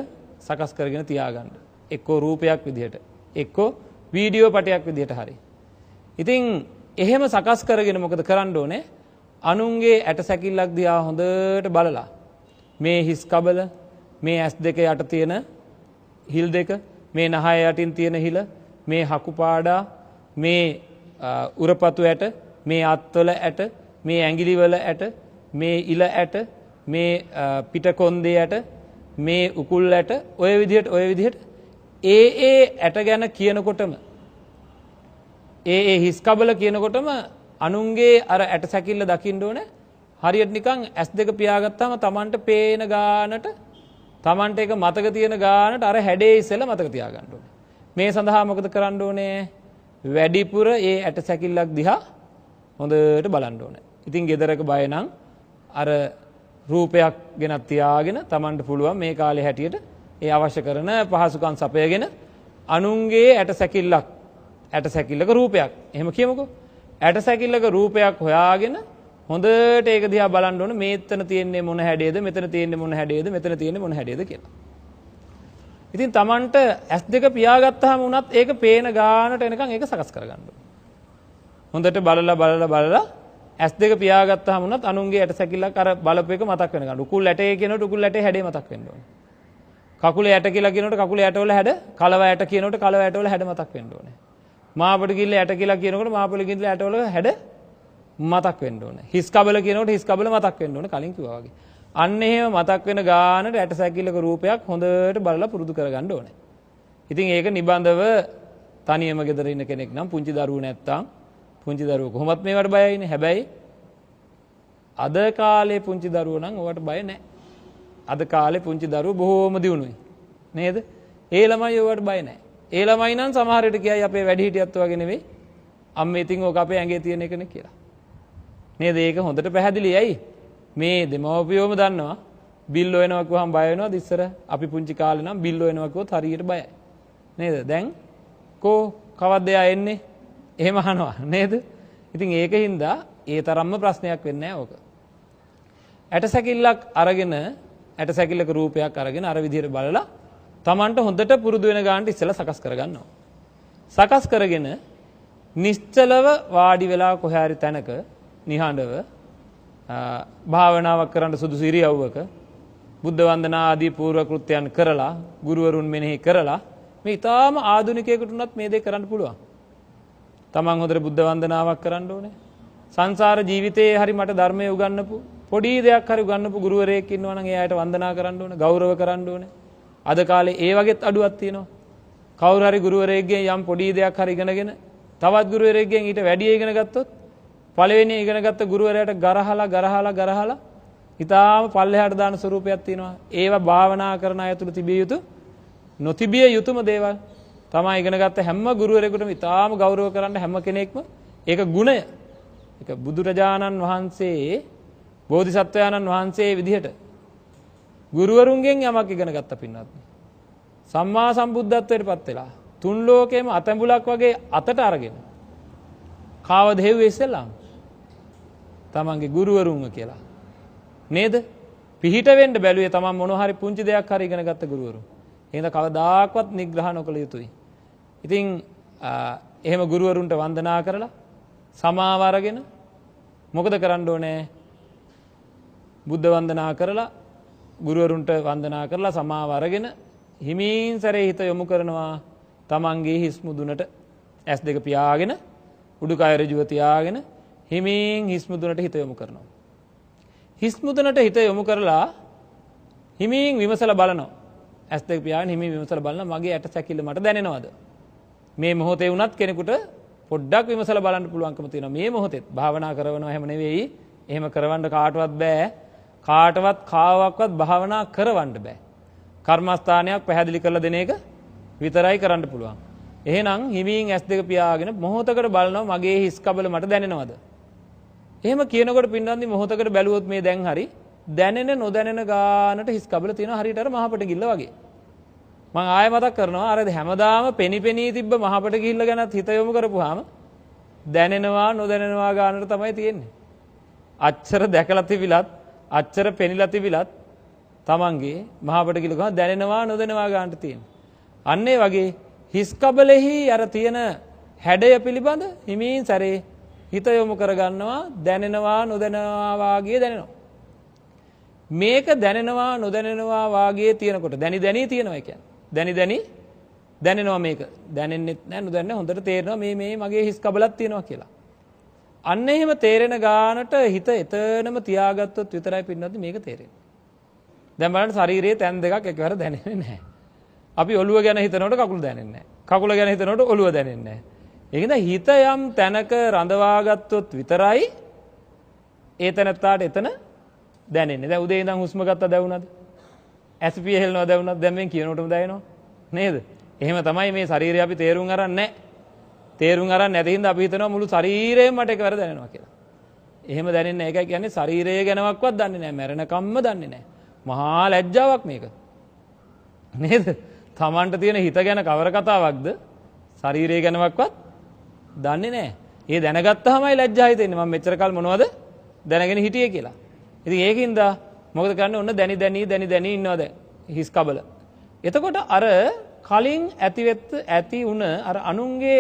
සකස් කරගෙන තියාගන්න. එක්කෝ රූපයක් විදිහට, එක්කෝ වීඩියෝ පටයක් විදිහට හරි. ඉතින් එහෙම සකස් කරගෙන මොකද කරන්න ඕනේ? අනුන්ගේ ඇටසැකිල්ලක් දිහා හොඳට බලලා මේ හිස් කබල, මේ ඇස් දෙක යට තියෙන හිල් දෙක, මේ නහය යටින් තියෙන හිල, මේ හකු පාඩා, මේ උරපතු ඇට, මේ අත්වල ඇට, මේ ඇඟිලිවල ඇට, මේ ඉල ඇට, මේ පිටකොන්දේ ඇට, මේ උකුල් ඇට, ඔය විදිහට ඒ ඇට ගැන කියනකොටම ඒ හිස් කබල කියනකොටම අනුන්ගේ අර ඇට සැකිල්ල දකින්න ඕනේ. හරියට නිකන් ඇස් දෙක පියාගත්තාම Tamanට පේන ගානට, Tamanට ඒක මතක තියෙන ගානට අර හැඩේ ඉස්සෙල්ලා මතක තියාගන්න ඕනේ. මේ සඳහා මොකද කරන්න ඕනේ? වැඩිපුර ඒ ඇට සැකිල්ලක් දිහා හොඳට බලන්න ඕනේ. ඉතින් ගෙදරක බය නම් අර රූපයක් ගෙනත් තියාගෙන Tamanට පුළුවන් මේ කාලේ හැටියට ඒ අවශ්‍ය කරන පහසුකම් සපයගෙන අනුන්ගේ ඇට සැකිල්ලක රූපයක් එහෙම කියමුකෝ. ඇට සැකිල්ලක රූපයක් හොයාගෙන හොඳට ඒක දිහා බලන්න ඕනේ. මෙතන තියෙන්නේ මොන හැඩයේද, මෙතන තියෙන්නේ මොන හැඩයේද, මෙතන තියෙන්නේ මොන හැඩයේද කියලා. ඉතින් Tamanට ඇස් දෙක පියාගත්තාම උනත් ඒක පේන ගානට එනකන් ඒක සකස් කරගන්න ඕනේ. හොඳට බලලා ඇස් දෙක පියාගත්තාම උනත් අනුන්ගේ ඇට සැකිල්ලක් අර බලපු එක මතක් වෙන ගන්න. උකුල් ඇටේ කියනකොට උකුල් ඇටේ හැඩේ මතක් වෙන්න ඕනේ. කකුලේ ඇට කියලා කියනකොට කකුලේ ඇටවල හැඩ, කලව ඇට කියනකොට කලව ඇටවල හැඩ මතක් වෙන්න ඕනේ. මාපට කිල්ල ඇට කියලා කියනකොට මාපල කිල්ල ඇටවල හැඩ මතක් වෙන්න ඕනේ. හිස් කබල කියනකොට හිස් කබල මතක් වෙන්න ඕනේ කලින් කිව්වා වගේ. අන්න එහෙම මතක් වෙන ගානට ඇට සැකිල්ලක රූපයක් හොඳට බලලා පුරුදු කරගන්න ඕනේ. ඉතින් ඒක නිබඳව තනියම ගෙදර ඉන්න කෙනෙක් නම් පුංචි දරුවෝ නැත්තම් පුංචි දරුවෝ කොහොමත් මේවට බයයිනේ. හැබැයි අද කාලේ පුංචි දරුවෝ නම් ඕවට බය නැහැ. අද කාලේ පුංචි දරුවෝ බොහෝම දියුණුයි. නේද? ඒ ළමයි ඕවට බය නැහැ. ඒ ළමයි නම් සමහර විට කියයි අපේ වැඩිහිටියත් වගේ නෙවෙයි. අම්මේ ඉතින් ඕක අපේ ඇඟේ තියෙන එකනේ කියලා. නේද? ඒක හොඳට පැහැදිලියි. ඇයි? මේ දෙමව්පියෝම දන්නවා බිල්ලෝ එනවා කිව්වහම බය වෙනවද? ඉස්සර අපි පුංචි කාලේ නම් බිල්ලෝ එනවා කිව්වොත් හරියට බයයි. නේද? දැන් කවද්ද එයා එන්නේ? එහෙම අහනවා නේද? ඉතින් ඒකින්ද ඒ තරම්ම ප්‍රශ්නයක් වෙන්නේ නැහැ ඕක. ඇටසැකිල්ලක් අරගෙන ඇටසැකිල්ලක රූපයක් අරගෙන අර විදිහට බලලා Tamanට හොඳට පුරුදු වෙන ගානට ඉස්සෙල්ලා සකස් කරගන්නවා. සකස් කරගෙන නිශ්චලව වාඩි වෙලා කොහේ හරි තැනක නිහඬව භාවනාවක් කරන්න සුදුසු ඉරියව්වක බුද්ධ වන්දනා ආදී පූර්ව කෘත්‍යයන් කරලා ගුරුවරුන් මෙනෙහි කරලා මේ ඊටාම ආධුනිකයෙකුට උනත් මේ දේ කරන්න පුළුවන්. Taman හොඳට බුද්ධ වන්දනාවක් කරන්න ඕනේ. සංසාර ජීවිතයේ හරි මට ධර්මයේ උගන්වපු පොඩි දෙයක් හරි උගන්වපු ගුරුවරයෙක් ඉන්නවා නම් එයාට වන්දනා කරන්න ඕනේ, ගෞරව කරන්න ඕනේ. අද කාලේ ඒ වගේත් අඩුවක් තියෙනවා. කවුරු හරි ගුරුවරයෙක්ගෙන් යම් පොඩි දෙයක් හරි ඉගෙනගෙන තවත් ගුරුවරයෙක්ගෙන් ඊට වැඩි ඉගෙන ගත්තොත් පළවෙනි ඉගෙන ගත්ත ගුරුවරයාට ගරහලා ඊටාම පල්ලෙහාට දාන ස්වරූපයක් තියෙනවා. ඒවා භාවනා කරන අය තුළ තිබිය යුතු නොතිබිය යුතුම දේවල්. තමයි ඉගෙන ගත්ත හැම ගුරුවරයෙකුටම ඊටාම ගෞරව කරන්න හැම කෙනෙක්ම ඒක ගුණය. ඒක බුදුරජාණන් වහන්සේ බෝධිසත්වයාණන් වහන්සේ විදිහට ගුරුවරුන්ගෙන් යමක් ඉගෙන ගත්ත පින්නත් සම්මා සම්බුද්ධත්වයට පත් වෙලා තුන් ලෝකෙම අතැඹුලක් වගේ අතට අරගෙන කාවද හෙව්වේ ඉස්සෙල්ලා තමන්ගේ ගුරුවරුන්ව කියලා නේද? පිහිට වෙන්න බැලුවේ තමන් මොන හරි පුංචි දෙයක් හරි ඉගෙන ගත්ත ගුරුවරු. එහෙනම් කවදාකවත් නිග්‍රහ නොකළ යුතුයි. ඉතින් එහෙම ගුරුවරුන්ට වන්දනා කරලා සමාව අරගෙන මොකද කරන්න ඕනේ? බුද්ධ වන්දනා කරලා ගුරුවරුන්ට වන්දනා කරලා සමාව අරගෙන හිමින් සැරේ හිත යොමු කරනවා තමන්ගේ හිස් මුදුනට. ඇස් දෙක පියාගෙන උඩුකය ඍජුව තියාගෙන හිමින් හිස් මුදුනට හිත යොමු කරනවා. හිස් මුදුනට හිත යොමු කරලා හිමින් විමසලා බලනවා. ඇස් දෙක පියාගෙන හිමින් විමසලා බලනවා මගේ ඇට සැකිල්ල මට දැනෙනවද? මේ මොහොතේ වුණත් කෙනෙකුට පොඩ්ඩක් විමසලා බලන්න පුළුවන්කම තියෙනවා. මේ මොහොතේ භාවනා කරනවා එහෙම නෙවෙයි. එහෙම කරවන්න කාටවත් බෑ. කාටවත් කාවක්වත් භාවනා කරවන්න බෑ. කර්මස්ථානයක් පැහැදිලි කරලා දෙන එක විතරයි කරන්න පුළුවන්. එහෙනම් හිමින් ඇස් දෙක පියාගෙන මොහොතකට බලනවා මගේ හිස් කබල මට දැනෙනවද? එහෙම කියනකොට පින්නන්දි මොහොතකට බැලුවොත් මේ දැන් හරි දැනෙන නොදැනෙන ගානට හිස් කබල තියෙනවා හරියට අර මහපට ගිල්ල වගේ. මම ආයෙ මතක් කරනවා අර හැමදාම පෙනී තිබ්බ මහපට ගිහිල්ලා ගැනත් හිත යොමු කරපුවාම දැනෙනවා නොදැනෙනවා ගන්නට තමයි තියෙන්නේ. අච්චර දැකලා තිබිලත් අච්චර පෙනිලා තිබිලත් තමන්ගේ මහපට ගිහිල්ලා ගමන් දැනෙනවා නොදැනෙනවා ගන්නට තියෙන්නේ. අන්න ඒ වගේ හිස් කබලෙහි අර තියෙන හැඩය පිළිබඳ හිමින් සැරේ හිත යොමු කරගන්නවා දැනෙනවා නොදැනෙනවා වාගේ දැනෙනවා. මේක දැනෙනවා නොදැනෙනවා වාගේ තියෙනකොට දැනි තියෙනවා කියන්නේ. දැනෙනවා මේක. දැනෙන්නෙත් නැහැ නොදැනෙන්නේ හොඳට තේරෙනවා මේ මගේ හිස් කබලක් තියෙනවා කියලා. අන්න එහෙම තේරෙන ගානට හිත එතනම තියාගත්තොත් විතරයි පින්නත් මේක තේරෙන්නේ. දැන් බලන්න ශරීරයේ තැන් දෙකක් එකවර දැනෙන්නේ නැහැ. අපි ඔළුව ගැන හිතනකොට කකුල දැනෙන්නේ නැහැ. කකුල ගැන හිතනකොට ඔළුව දැනෙන්නේ නැහැ. ඒකෙන්ද හිත යම් තැනක රඳවා ගත්තොත් විතරයි ඒ තැනත්තාට එතන දැනෙන්නේ. දැන් උදේ ඉඳන් හුස්ම ගත්තා දැවුණාද? ඇස්පිය හෙලනවා දැවුණාද? දැන් මේ කියනකොටම දැනෙනවා. නේද? එහෙම තමයි මේ ශරීරය අපි තේරුම් අරන් නැහැ. තේරුම් අරන් නැති හින්දා අපි හිතනවා මුළු ශරීරයම මට එකවර දැනෙනවා කියලා. එහෙම දැනෙන්නේ නැහැ. ඒකයි කියන්නේ ශරීරය ගැනවත් දන්නේ නැහැ. මැරෙනකම්ම දන්නේ නැහැ. මහා ලැජ්ජාවක් මේක. නේද? Tamanට තියෙන හිත ගැන කවර කතාවක්ද? ශරීරය ගැනවත් දන්නේ නැහැ. ඒ දැනගත්තාමයි ලැජ්ජා හිතෙන්නේ. මම මෙච්චර කල් මොනවද දැනගෙන හිටියේ කියලා. ඉතින් ඒකින්ද මොකද කරන්නේ? ඔන්න දැනි ඉන්නවා දැන් හිස් කබල. එතකොට අර කලින් ඇති උන අර අනුන්ගේ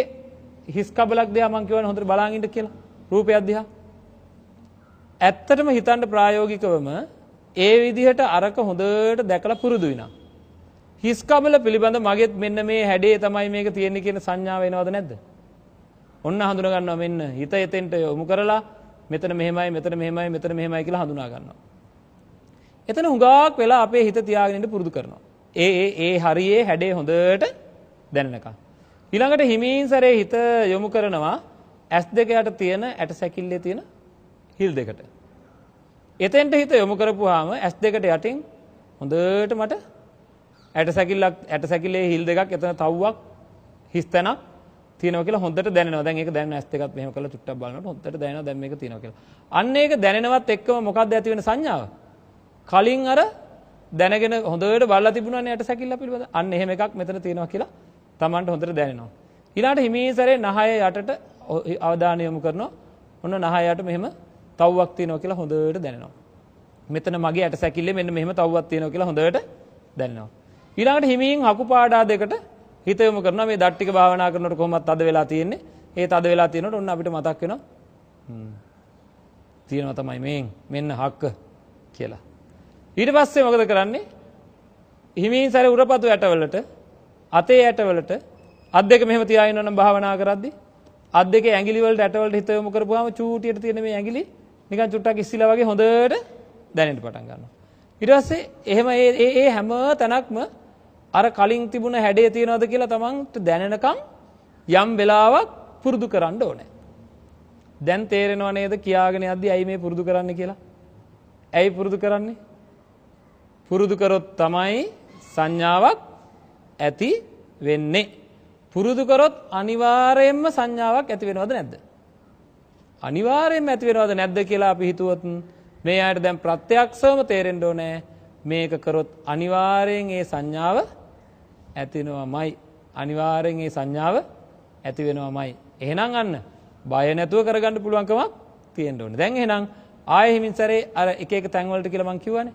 හිස් කබලක් දිහා මම කියවනේ හොඳට බලන් ඉන්න කියලා. රූපයක් දිහා. ඇත්තටම හිතන්න ප්‍රායෝගිකවම ඒ විදිහට අරක හොඳට දැකලා පුරුදු වෙනවා. හිස් කබල පිළිබඳ මගෙත් මෙන්න මේ හැඩේ තමයි මේක තියෙන්නේ කියන සංඥාව එනවද නැද්ද? ඔන්න හඳුනා ගන්නවා මෙන්න හිත එතෙන්ට යොමු කරලා මෙතන මෙහෙමයි මෙතන මෙහෙමයි මෙතන මෙහෙමයි කියලා හඳුනා ගන්නවා. එතන හුඟක් වෙලා අපේ හිත තියාගෙන ඉන්න පුරුදු කරනවා. ඒ හරියේ හැඩේ හොඳට දැනෙනකම්. ඊළඟට හිමින් සැරේ හිත යොමු කරනවා S2 යට තියෙන ඇට සැකිල්ලේ තියෙන හිල් දෙකට. එතෙන්ට හිත යොමු කරපුවාම S2 යටින් හොඳට මට ඇට සැකිල්ලේ හිල් දෙකක් එතන තව්වක් හිස් තැනක් තියෙනවා කියලා හොඳට දැනෙනවා. දැන් ඒක දැනෙන S2ත් මෙහෙම කරලා චුට්ටක් බලනකොට හොඳට දැනෙනවා දැන් මේක තියෙනවා කියලා. අන්න ඒක දැනෙනවත් එක්කම මොකක්ද ඇති වෙන සංඥාව? කලින් අර දැනගෙන හොඳට බලලා තිබුණානේ ඇට සැකිල්ල පිළිබඳ. අන්න එහෙම එකක් මෙතන තියෙනවා කියලා Tamanට හොඳට දැනෙනවා. ඊළාට හිමීසරේ නහය යටට අවධානය යොමු කරනවා. ඔන්න නහය යට මෙහෙම තව්වක් තියෙනවා කියලා හොඳට දැනෙනවා. මෙතන මගේ ඇට සැකිල්ලේ මෙන්න මෙහෙම තව්වක් තියෙනවා කියලා හොඳට දැනෙනවා. ඊළඟට හිමින් හකු පාඩා දෙකට හිත යොමු කරනවා. මේ දත් ටික භාවනා කරනකොට කොහොමද තද වෙලා තියෙන්නේ? ඒ තද වෙලා තියෙනකොට ඔන්න අපිට මතක් වෙනවා. තියෙනවා තමයි මෙන්න හක්ක කියලා. ඊට පස්සේ මොකද කරන්නේ? හිමින් සැරේ උරපතු ඇටවලට අතේ ඇටවලට අත් දෙක මෙහෙම තියාගෙන ඉන්නවනම් භාවනා කරද්දි අත් දෙකේ ඇඟිලි වලට ඇටවලට හිත යොමු කරපුවාම චූටියට තියෙන මේ ඇඟිලි නිකන් චුට්ටක් ඉස්සිලා වගේ හොඳට දැනෙන්න පටන් ගන්නවා. ඊට පස්සේ එහෙම ඒ හැම තැනක්ම අර කලින් තිබුණ හැඩය තියනවද කියලා තමන්ට දැනෙනකම් යම් වෙලාවක් පුරුදු කරන්න ඕනේ. දැන් තේරෙනව නේද කියාගෙන යද්දි ඇයි මේ පුරුදු කරන්න කියලා? ඇයි පුරුදු කරන්නේ? පුරුදු කරොත් තමයි සංඥාවක් ඇති වෙන්නේ. පුරුදු කරොත් අනිවාර්යයෙන්ම සංඥාවක් ඇති වෙනවද නැද්ද? අනිවාර්යයෙන්ම ඇති වෙනවද නැද්ද කියලා අපි හිතුවොත් මේ ආයත දැන් ප්‍රත්‍යක්ෂවම තේරෙන්න ඕනේ. මේක කරොත් අනිවාර්යෙන් ඒ සංඥාව ඇති වෙනවමයි. අනිවාර්යෙන් ඒ සංඥාව ඇති වෙනවමයි. එහෙනම් අන්න බය නැතුව කරගන්න පුළුවන්කමක් තියෙන්න ඕනේ. දැන් එහෙනම් ආයෙ හිමින් සැරේ අර එක තැන් වලට කියලා මම කියවනේ.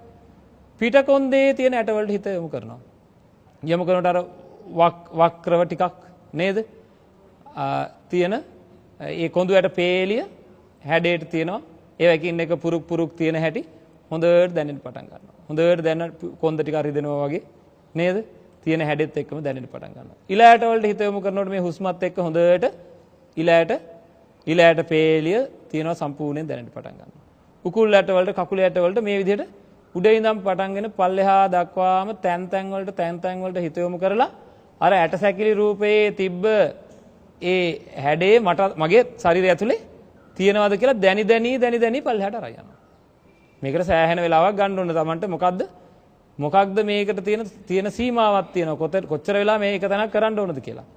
පිටකොන්දේ තියෙන ඇට වලට හිත යොමු කරනවා. යොමු කරනකොට අර වක්‍රව ටිකක් නේද? තියෙන ඒ කොඳු ඇට පේලිය හැඩයට තියෙනවා. ඒවකින් එක පුරුක් තියෙන හැටි හොඳට දැනෙන්න පටන් ගන්නවා. හොඳට දැන කොන්ද ටික රිදෙනවා වගේ නේද? තියෙන හැඩෙත් එක්කම දැනෙන්න පටන් ගන්නවා. ඉලෑට වලට හිත යොමු කරනකොට මේ හුස්මත් එක්ක හොඳට ඉලෑට පේලිය තියෙනවා සම්පූර්ණයෙන් දැනෙන්න පටන් ගන්නවා. උකුල් ඇට වලට කකුල ඇට වලට මේ විදිහට උඩේ ඉඳන් පටන්ගෙන පල්ලෙහා දක්වාම තැන් තැන් වලට හිත යොමු කරලා අර ඇට සැකිලි රූපයේ තිබ්බ ඒ හැඩේ මගේ ශරීරය ඇතුලේ තියෙනවද කියලා දැනි පල්ලෙහාට අරන් යනවා. මේකට සෑහෙන වෙලාවක් ගන්න ඕන තමන්ට. මොකක්ද මේකට තියෙන සීමාවක් තියෙනවා. කොච්චර වෙලා මේක තැනක් කරන්න ඕනද කියලා.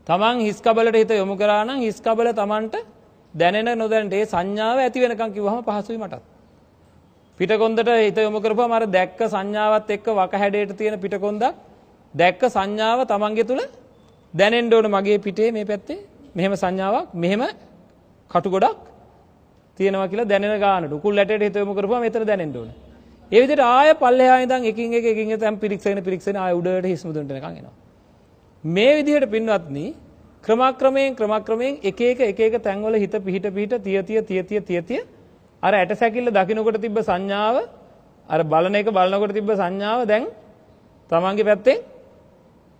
තමන් හිස් කබලට හිත යොමු කරා නම් හිස් කබල තමන්ට දැනෙන නොදැනෙන ඒ සංඥාව ඇති වෙනකන් කිව්වහම පහසුයි මටත්. පිටකොන්දට හිත යොමු කරපුවම අර දැක්ක සංඥාවත් එක්ක වක හැඩයට තියෙන පිටකොන්දක් දැක්ක සංඥාව තමන්ගේ තුල දැනෙන්න ඕන මගේ පිටේ මේ පැත්තේ මෙහෙම සංඥාවක් මෙහෙම කටු ගොඩක් තියෙනවා කියලා දැනෙන ගානට උකුල් ඇටයට හිත යොමු කරපුවා මෙතන දැනෙන්න ඕන. ඒ විදිහට ආය පල්ලෙහා ඉඳන් එකින් එක තැන් පිරික්සගෙන ආය උඩට හිස් මුදුන්ට එනකන් එනවා. මේ විදිහට පින්වත්නි ක්‍රමක්‍රමයෙන් එක එක තැන්වල හිත පිහිට තිය අර ඇට සැකිල්ල දකින්නකොට තිබ්බ සංඥාව අර බලන එක බලනකොට තිබ්බ සංඥාව දැන් තමන්ගේ පැත්තෙන්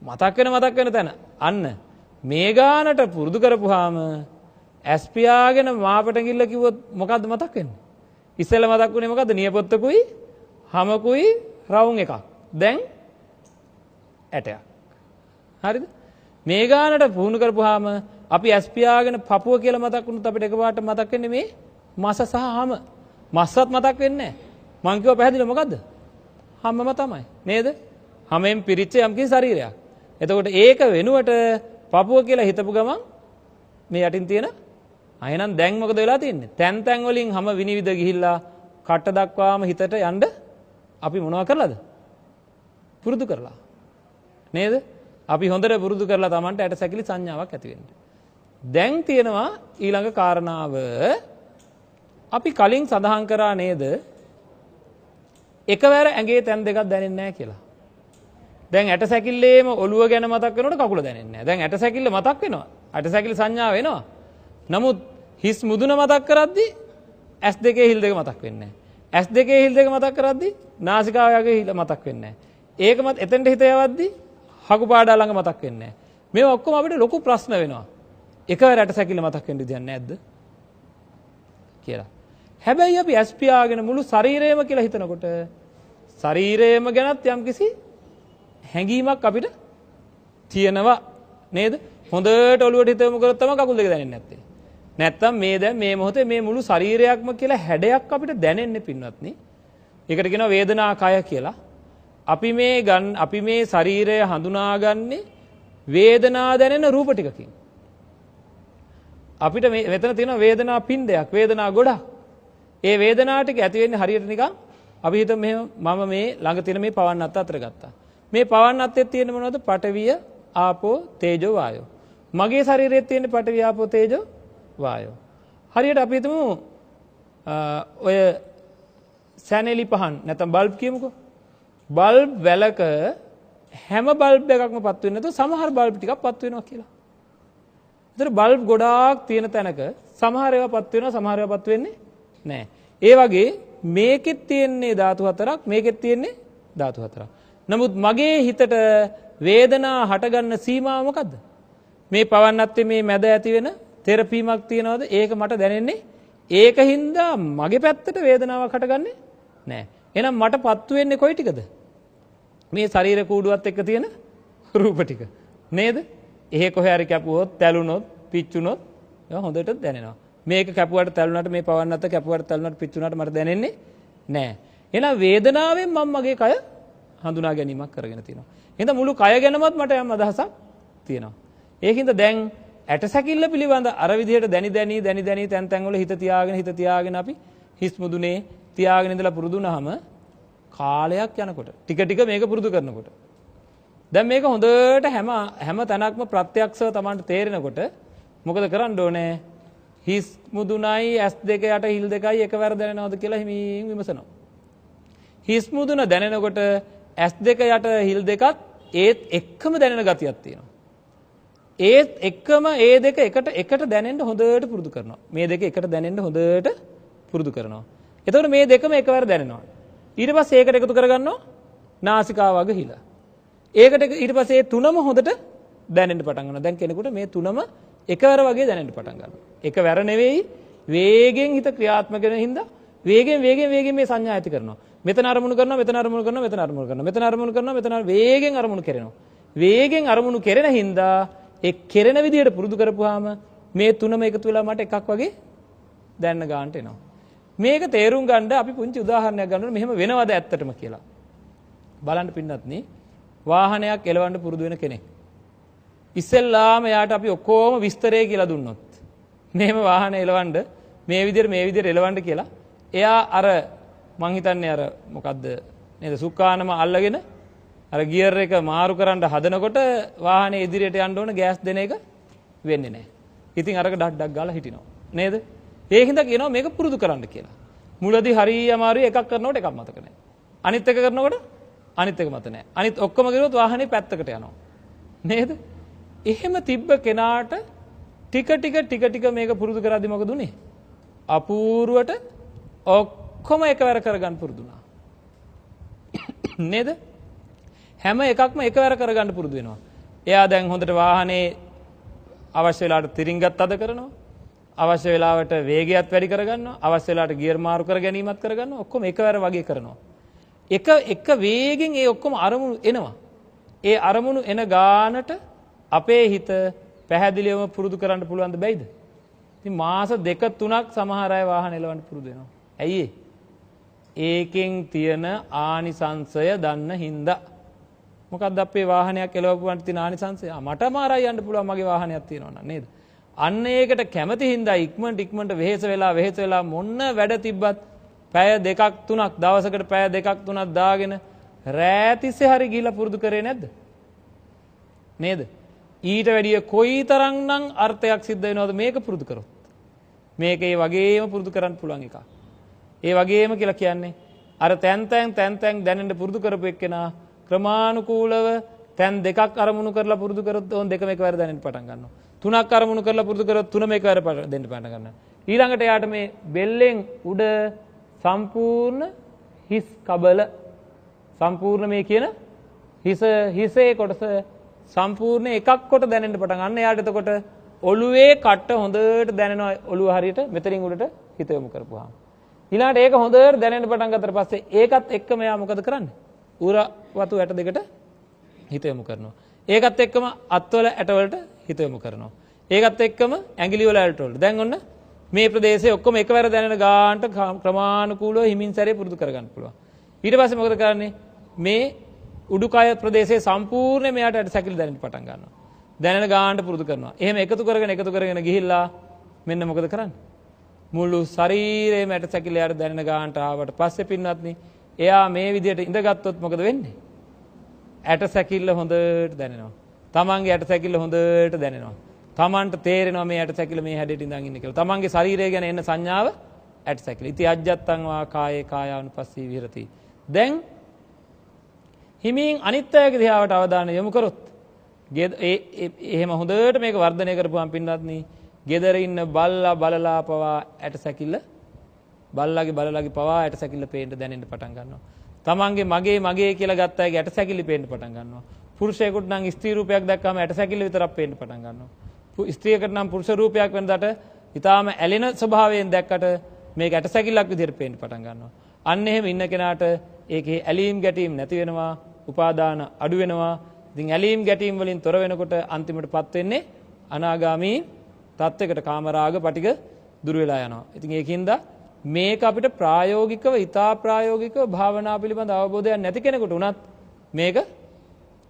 මතක් වෙන තැන අන්න මේ ගානට පුරුදු කරපුවාම ඇස් පියාගෙන මාපට ගිල්ල කිව්වොත් මොකද්ද මතක් වෙන්නේ? ඉස්සෙල්ලා මතක් වුණේ මොකද්ද? නියපොත්තකුයි හමකුයි රවුම් එකක්. දැන් ඇටයක්. හරිද? මේ ගානට පුහුණු කරපුවාම අපි ඇස් පියාගෙන පපුව කියලා මතක් වුණොත් අපිට එකපාරට මතක් වෙන්නේ මේ මස සහ හම. මස්සත් මතක් වෙන්නේ නැහැ. මං කිව්වා පැහැදිලිව මොකද්ද? හමම තමයි. නේද? හමෙන් පිරිච්ච යම්කිසි ශරීරයක්. එතකොට ඒක වෙනුවට පපුව කියලා හිතපු ගමන් මේ යටින් තියෙන එහෙනම් දැන් මොකද වෙලා තියෙන්නේ? තැන් වලින් හැම විනිවිද ගිහිල්ලා කට දක්වාම හිතට යන්න අපි මොනව කරලාද? පුරුදු කරලා. නේද? අපි හොඳට පුරුදු කරලා Tamanට ඇට සැකිලි සංඥාවක් ඇති වෙන්න. දැන් තියෙනවා ඊළඟ කාරණාව අපි කලින් සඳහන් කරා නේද? එකවර ඇඟේ තැන් දෙකක් දැනෙන්නේ නැහැ කියලා. දැන් ඇට සැකිල්ලේම ඔළුව ගැන මතක් වෙනකොට කකුල දැනෙන්නේ නැහැ. දැන් ඇට සැකිල්ල මතක් වෙනවා. ඇට සැකිලි සංඥාව එනවා. නමුත් හිස් මුදුන මතක් කරද්දී ඇස් දෙකේ හිල් දෙක මතක් වෙන්නේ නැහැ. ඇස් දෙකේ හිල් දෙක මතක් කරද්දී නාසිකාවගේ හිල මතක් වෙන්නේ නැහැ. ඒකමත් එතෙන්ට හිත යවද්දී හකු පාඩා ළඟ මතක් වෙන්නේ නැහැ. මේ ඔක්කොම අපිට ලොකු ප්‍රශ්න වෙනවා. එකවර ඇට සැකිල්ල මතක් වෙන්න විදියක් නැද්ද කියලා. හැබැයි අපි ඇස් පියාගෙන මුළු ශරීරයම කියලා හිතනකොට ශරීරයම ගැනත් යම්කිසි හැඟීමක් අපිට තියෙනවා නේද? හොඳට ඔළුවට හිත යොමු කරොත් තමයි කකුල් දෙක දැනෙන්නේ නැත්තේ. නැත්තම් මේ දැන් මේ මොහොතේ මේ මුළු ශරීරයක්ම කියලා හැඩයක් අපිට දැනෙන්නේ පින්වත්නි. ඒකට කියනවා වේදනා කය කියලා. අපි මේ ශරීරය හඳුනාගන්නේ වේදනා දැනෙන රූප ටිකකින්. අපිට මේ මෙතන තියෙන වේදනා පින්ඩයක්, වේදනා ගොඩක්. ඒ වේදනා ටික ඇති වෙන්නේ හරියට නිකන් අපි හිතමු මෙහෙම මම මේ ළඟ තියෙන මේ පවන් අත්ත අතර ගත්තා. මේ පවන් අත්තේ තියෙන මොනවද? පඨවිය, ආපෝ, තේජෝ, වායෝ. මගේ ශරීරයේ තියෙන පඨවිය, ආපෝ, තේජෝ, වායෝ. හරියට අපි හිතමු ඔය සැනෙලි පහන් නැත්නම් බල්බ් කියමුකෝ. බල්බ් වැලක හැම බල්බ් එකක්ම පත් වෙන්නේ නැතුව සමහර බල්බ් ටිකක් පත් වෙනවා කියලා. ඒතර බල්බ් ගොඩාක් තියෙන තැනක සමහර ඒවා පත් වෙනවා, සමහර ඒවා පත් වෙන්නේ නැහැ. ඒ වගේ මේකෙත් තියෙන්නේ ධාතු හතරක්, මේකෙත් තියෙන්නේ ධාතු හතරක්. නමුත් මගේ හිතට වේදනා හටගන්න සීමාව මොකද්ද? මේ පවන් අත්තේ මේ මැද ඇති වෙන තෙරපීමක් තියනවාද? ඒක මට දැනෙන්නේ. ඒකින්ද මගේ පැත්තට වේදනාවක් හටගන්නේ නැහැ. එහෙනම් මට පත්තු වෙන්නේ කොයි ටිකද? මේ ශරීර කූඩුවත් එක්ක තියෙන රූප ටික. නේද? එහෙ කොහේ හරි කැපුවොත්, තැළුනොත්, පිච්චුනොත් ඒවා හොඳට දැනෙනවා. මේක කැපුවට තැළුනට මේ පවන් අත්ත කැපුවට තැළුනට පිච්චුනට මට දැනෙන්නේ නැහැ. එහෙනම් වේදනාවෙන් මම මගේ කය හඳුනා ගැනීමක් කරගෙන තියෙනවා. එහෙනම් මුළු කය ගැනමත් මට යම් අදහසක් තියෙනවා. ඒකින්ද දැන් ඇට සැකිල්ල පිළිබඳ අර විදිහට දැනි තැන් වල හිත තියාගෙන අපි හිස් මුදුනේ තියාගෙන ඉඳලා පුරුදු වුණාම කාලයක් යනකොට ටික මේක පුරුදු කරනකොට දැන් මේක හොඳට හැම තැනක්ම ප්‍රත්‍යක්ෂව Tamanට තේරෙනකොට මොකද කරන්න ඕනේ? හිස් මුදුනයි ඇස් දෙක යට හිල් දෙකයි එකවර දැනෙනවද කියලා හිමින් විමසනවා. හිස් මුදුන දැනෙනකොට ඇස් දෙක යට හිල් දෙකත් ඒත් එක්කම දැනෙන ගතියක් තියෙනවා. ඒත් එක්කම ඒ දෙක එකට දැනෙන්න හොඳට පුරුදු කරනවා. මේ දෙක එකට දැනෙන්න හොඳට පුරුදු කරනවා. එතකොට මේ දෙකම එකවර දැනෙනවා. ඊට පස්සේ ඒකට එකතු කරගන්නවා නාසිකාව වගේ හිල. ඒකට ඊට පස්සේ මේ තුනම හොඳට දැනෙන්න පටන් ගන්නවා. දැන් කෙනෙකුට මේ තුනම එකවර වගේ දැනෙන්න පටන් ගන්නවා. එකවර නෙවෙයි වේගෙන් හිත ක්‍රියාත්මක වෙන හින්දා වේගෙන් මේ සංඥා ඇති කරනවා. මෙතන අරමුණු කරනවා, මෙතන අරමුණු කරනවා, මෙතන අරමුණු කරනවා, මෙතන අරමුණු කරනවා, මෙතන වේගෙන් අරමුණු කරනවා. වේගෙන් අරමුණු කරන හින්දා ඒ කෙරෙන විදියට පුරුදු කරපුවාම මේ තුනම එකතු වෙලා මට එකක් වගේ දැනන ගන්නට එනවා. මේක තේරුම් ගන්න අපි පුංචි උදාහරණයක් ගන්නවා. මෙහෙම වෙනවද ඇත්තටම කියලා. බලන්න පින්නත්නි, වාහනයක් එලවන්න පුරුදු වෙන කෙනෙක්. ඉස්සෙල්ලාම යාට අපි ඔක්කොම විස්තරය කියලා දුන්නොත් මෙහෙම වාහන එලවන්න මේ විදියට එලවන්න කියලා එයා අර මං හිතන්නේ අර මොකද්ද නේද සුක්කානම අල්ලගෙන අර ගියර් එක මාරු කරන්න හදනකොට වාහනේ ඉදිරියට යන්න ඕන ගෑස් දෙන එක වෙන්නේ නැහැ. ඉතින් අරක ඩක් ගාලා හිටිනවා. නේද? ඒකින්ද කියනවා මේක පුරුදු කරන්න කියලා. මුලදී හරිය අමාරුයි එකක් කරනකොට එකක් මතක නැහැ. අනිත් එක කරනකොට අනිත් එක මතක නැහැ. අනිත් ඔක්කොම කරුවොත් වාහනේ පැත්තකට යනවා. නේද? එහෙම තිබ්බ කෙනාට ටික මේක පුරුදු කරද්දි මොකද උනේ? අපූර්වට ඔක්කොම එකවර කරගන්න පුරුදු වුණා. නේද? හැම එකක්ම එකවර කරගන්න පුරුදු වෙනවා. එයා දැන් හොඳට වාහනේ අවශ්‍ය වෙලාවට තිරින්ගත් අද කරනවා. අවශ්‍ය වෙලාවට වේගයත් වැඩි කරගන්නවා. අවශ්‍ය වෙලාවට ගියර් මාරු කර ගැනීමත් කරගන්නවා. ඔක්කොම එකවර වගේ කරනවා. එක වේගෙන් ඒ ඔක්කොම අරමුණු එනවා. ඒ අරමුණු එන ගානට අපේ හිත පැහැදිලිවම පුරුදු කරන්න පුළුවන්ද බැයිද? ඉතින් මාස 2-3ක් සමහර අය වාහන එලවන්න පුරුදු වෙනවා. ඇයි ඒකෙන් තියෙන ආනිසංශය දන්න හින්දා. මොකක්ද අපේ වාහනයක් එලවපුවාට තියෙන ආනිසංශය? මට මාරයි යන්න පුළුවන් මගේ වාහනයක් තියෙනවා නම් නේද? අන්න ඒකට කැමති හින්දා ඉක්මනට වෙහෙස වෙලා මොන්න වැඩ තිබ්බත් පැය 2-3ක් දවසකට පැය 2-3ක් දාගෙන රැතිස්සේ හරි ගිහිල්ලා පුරුදු කරේ නැද්ද? නේද? ඊට වැඩිය කොයිතරම්නම් අර්ථයක් සිද්ධ වෙනවද මේක පුරුදු කරොත්? මේක ඒ වගේම පුරුදු කරන්න පුළුවන් එකක්. ඒ වගේම කියලා කියන්නේ අර තැන් දැනෙන්න පුරුදු කරපු එක්කෙනා ක්‍රමානුකූලව තැන් දෙකක් අරමුණු කරලා පුරුදු කරොත් ඕන් දෙකම එකවර දැනෙන්න පටන් ගන්නවා. තුනක් අරමුණු කරලා පුරුදු කරොත් තුනම එකවර දෙන්න පටන් ගන්නවා. ඊළඟට යාට මේ බෙල්ලෙන් උඩ සම්පූර්ණ හිස් කබල සම්පූර්ණ මේ කියන හිසේ කොටස සම්පූර්ණ එකක් කොට දැනෙන්න පටන් ගන්න. යාට එතකොට ඔළුවේ කට්ට හොඳට දැනෙනවා. ඔළුව හරියට මෙතනින් උඩට හිත යොමු කරපුවාම. ඊළඟට ඒක හොඳට දැනෙන්න පටන් ගත්තට පස්සේ ඒකත් එක්කම එයා මොකද කරන්නේ? උර වතු ඇට දෙකට හිත යොමු කරනවා. ඒකත් එක්කම අත්වල ඇටවලට හිත යොමු කරනවා. ඒකත් එක්කම ඇඟිලි වල ඇට වලට. දැන් ඔන්න මේ ප්‍රදේශයේ ඔක්කොම එකවර දැනෙන ගානට ක්‍රමානුකූලව හිමින් සැරේ පුරුදු කරගන්න පුළුවන්. ඊට පස්සේ මොකද කරන්නේ? මේ උඩුකය ප්‍රදේශයේ සම්පූර්ණ මෙයාට ඇට සැකිලි දැනෙන්න පටන් ගන්නවා. දැනෙන ගානට පුරුදු කරනවා. එහෙම එකතු කරගෙන ගිහිල්ලා මෙන්න මොකද කරන්නේ? මුළු ශරීරයේම ඇට සැකිලි යාට දැනෙන ගානට ආවට පස්සේ පින්වත්නි එයා මේ විදිහට ඉඳගත්තොත් මොකද වෙන්නේ? ඇට සැකිල්ල හොඳට දැනෙනවා. තමන්ගේ ඇට සැකිල්ල හොඳට දැනෙනවා. තමන්ට තේරෙනවා මේ ඇට සැකිල්ල මේ හැඩයට ඉඳන් ඉන්නේ කියලා. තමන්ගේ ශරීරය ගැන එන සංඥාව ඇට සැකිල්ල. ඉති අජ්ජත්තං වා කායේ කායානුපස්සී විහෙරති. දැන් හිමින් අනිත් අයගේ දිහාවට අවධානය යොමු කරොත් එහෙම හොඳට මේක වර්ධනය කරපුවාම පින්නත්නි ගෙදර ඉන්න බල්ලා බලලා පවා ඇට සැකිල්ල බල්ලාගේ පවා ඇට සැකිල්ල පේන්න දැනෙන්න පටන් ගන්නවා. තමන්ගේ මගේ කියලා ගත්ත අයගේ ඇට සැකිලි පේන්න පටන් ගන්නවා. පුරුෂයෙකුට නම් ස්ත්‍රී රූපයක් දැක්කම ඇට සැකිලි විතරක් පේන්න පටන් ගන්නවා. ස්ත්‍රියකට නම් පුරුෂ රූපයක් වෙනදාට ඊටාම ඇලෙන ස්වභාවයෙන් දැක්කට මේක ඇට සැකිල්ලක් විදිහට පේන්න පටන් ගන්නවා. අන්න එහෙම ඉන්න කෙනාට ඒකේ ඇලීම් ගැටීම් නැති වෙනවා, උපාදාන අඩු වෙනවා. ඉතින් ඇලීම් ගැටීම් වලින් තොර වෙනකොට අන්තිමටපත් වෙන්නේ අනාගාමී තත්වයකට කාමරාග පටික දුර වෙලා යනවා. ඉතින් ඒකින්ද මේක අපිට ප්‍රායෝගිකව ඊතා ප්‍රායෝගිකව භාවනා පිළිබඳ අවබෝධයක් නැති කෙනෙකුට උනත් මේක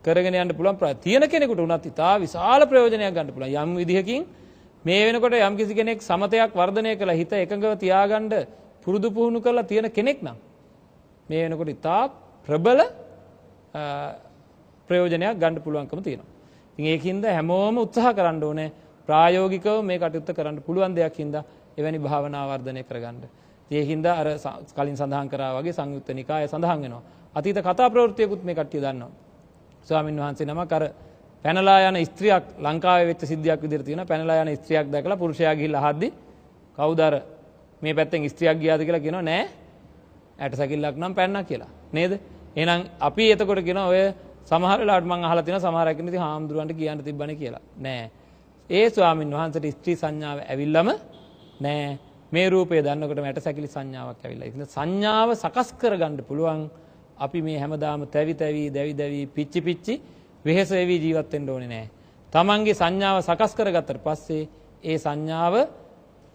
කරගෙන යන්න පුළුවන්. තියෙන කෙනෙකුට උනත් ඊතා විශාල ප්‍රයෝජනයක් ගන්න පුළුවන්. යම් විදිහකින් මේ වෙනකොට යම් කිසි කෙනෙක් සමතයක් වර්ධනය කළා හිත එකඟව තියාගන්න පුරුදු පුහුණු කරලා තියෙන කෙනෙක් නම් මේ වෙනකොට ඊතා ප්‍රබල ප්‍රයෝජනයක් ගන්න පුළුවන්කම තියෙනවා. ඉතින් ඒකින්ද හැමෝම උත්සාහ කරන්න ඕනේ ප්‍රායෝගිකව මේ කටයුත්ත කරන්න පුළුවන් දෙයක් හින්දා එවැනි භාවනා වර්ධනය කරගන්න. ඒකින්ද අර කලින් සඳහන් කරා වගේ සංයුත්ත නිකාය සඳහන් වෙනවා. අතීත කතා ප්‍රවෘත්තියකුත් මේ කට්ටිය දන්නවා. ස්වාමින් වහන්සේ නමක් අර පැනලා යන ස්ත්‍රියක් ලංකාවේ වෙච්ච සිද්ධියක් විදිහට තියෙනවා. පැනලා යන ස්ත්‍රියක් දැකලා පුරුෂයා ගිහිල්ලා අහද්දි කවුද අර මේ පැත්තෙන් ස්ත්‍රියක් ගියාද කියලා කියනවා නෑ. ඇට සැකිල්ලක් නම් පැන්නා කියලා. නේද? එහෙනම් අපි එතකොට කියනවා ඔය සමහර වෙලාවට මම අහලා තියෙනවා සමහර අය කියන ඉතින් හාමුදුරන්ට කියන්න තිබ්බනේ කියලා. නෑ. ඒ ස්වාමින් වහන්සේට ස්ත්‍රී සංඥාව ඇවිල්ලම නෑ. මේ රූපය දන්නකොට මට සැකිලි සංඥාවක් ඇවිල්ලා. ඉතින් සංඥාව සකස් කරගන්න පුළුවන් අපි මේ හැමදාම දැවි පිච්චි වෙහෙස වෙවි ජීවත් වෙන්න ඕනේ නෑ. තමන්ගේ සංඥාව සකස් කරගත්තට පස්සේ ඒ සංඥාව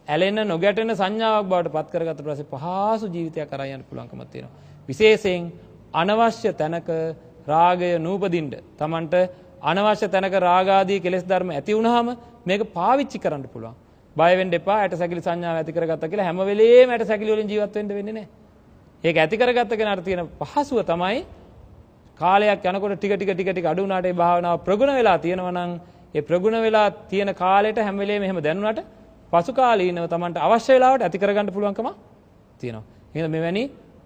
ඇලෙන නොගැටෙන සංඥාවක් බවට පත් කරගත්තට පස්සේ පහසු ජීවිතයක් කරා යන්න පුළුවන්කමක් තියෙනවා. විශේෂයෙන් අනවශ්‍ය තැනක රාගය නූපදින්න තමන්ට අනවශ්‍ය තැනක රාගාදී කෙලෙස් ධර්ම ඇති වුනහම මේක පාවිච්චි කරන්න පුළුවන්. බය වෙන්න එපා. ඇට සැකිලි සංඥාව ඇති කරගත්තා කියලා හැම වෙලේම ඇට සැකිලි වලින් ජීවත් වෙන්න වෙන්නේ නැහැ. ඒක ඇති කරගත්ත කෙනාට තියෙන පහසුව තමයි කාලයක් යනකොට ටික අඩු වුණාට ඒ භාවනාව ප්‍රගුණ වෙලා තියෙනවා නම් ඒ ප්‍රගුණ වෙලා තියෙන කාලෙට හැම වෙලේම එහෙම දැනුණාට පසු කාලීනව Tamanට අවශ්‍ය වෙලාවට ඇති කරගන්න පුළුවන්කම තියෙනවා. එහෙනම් මෙවැනි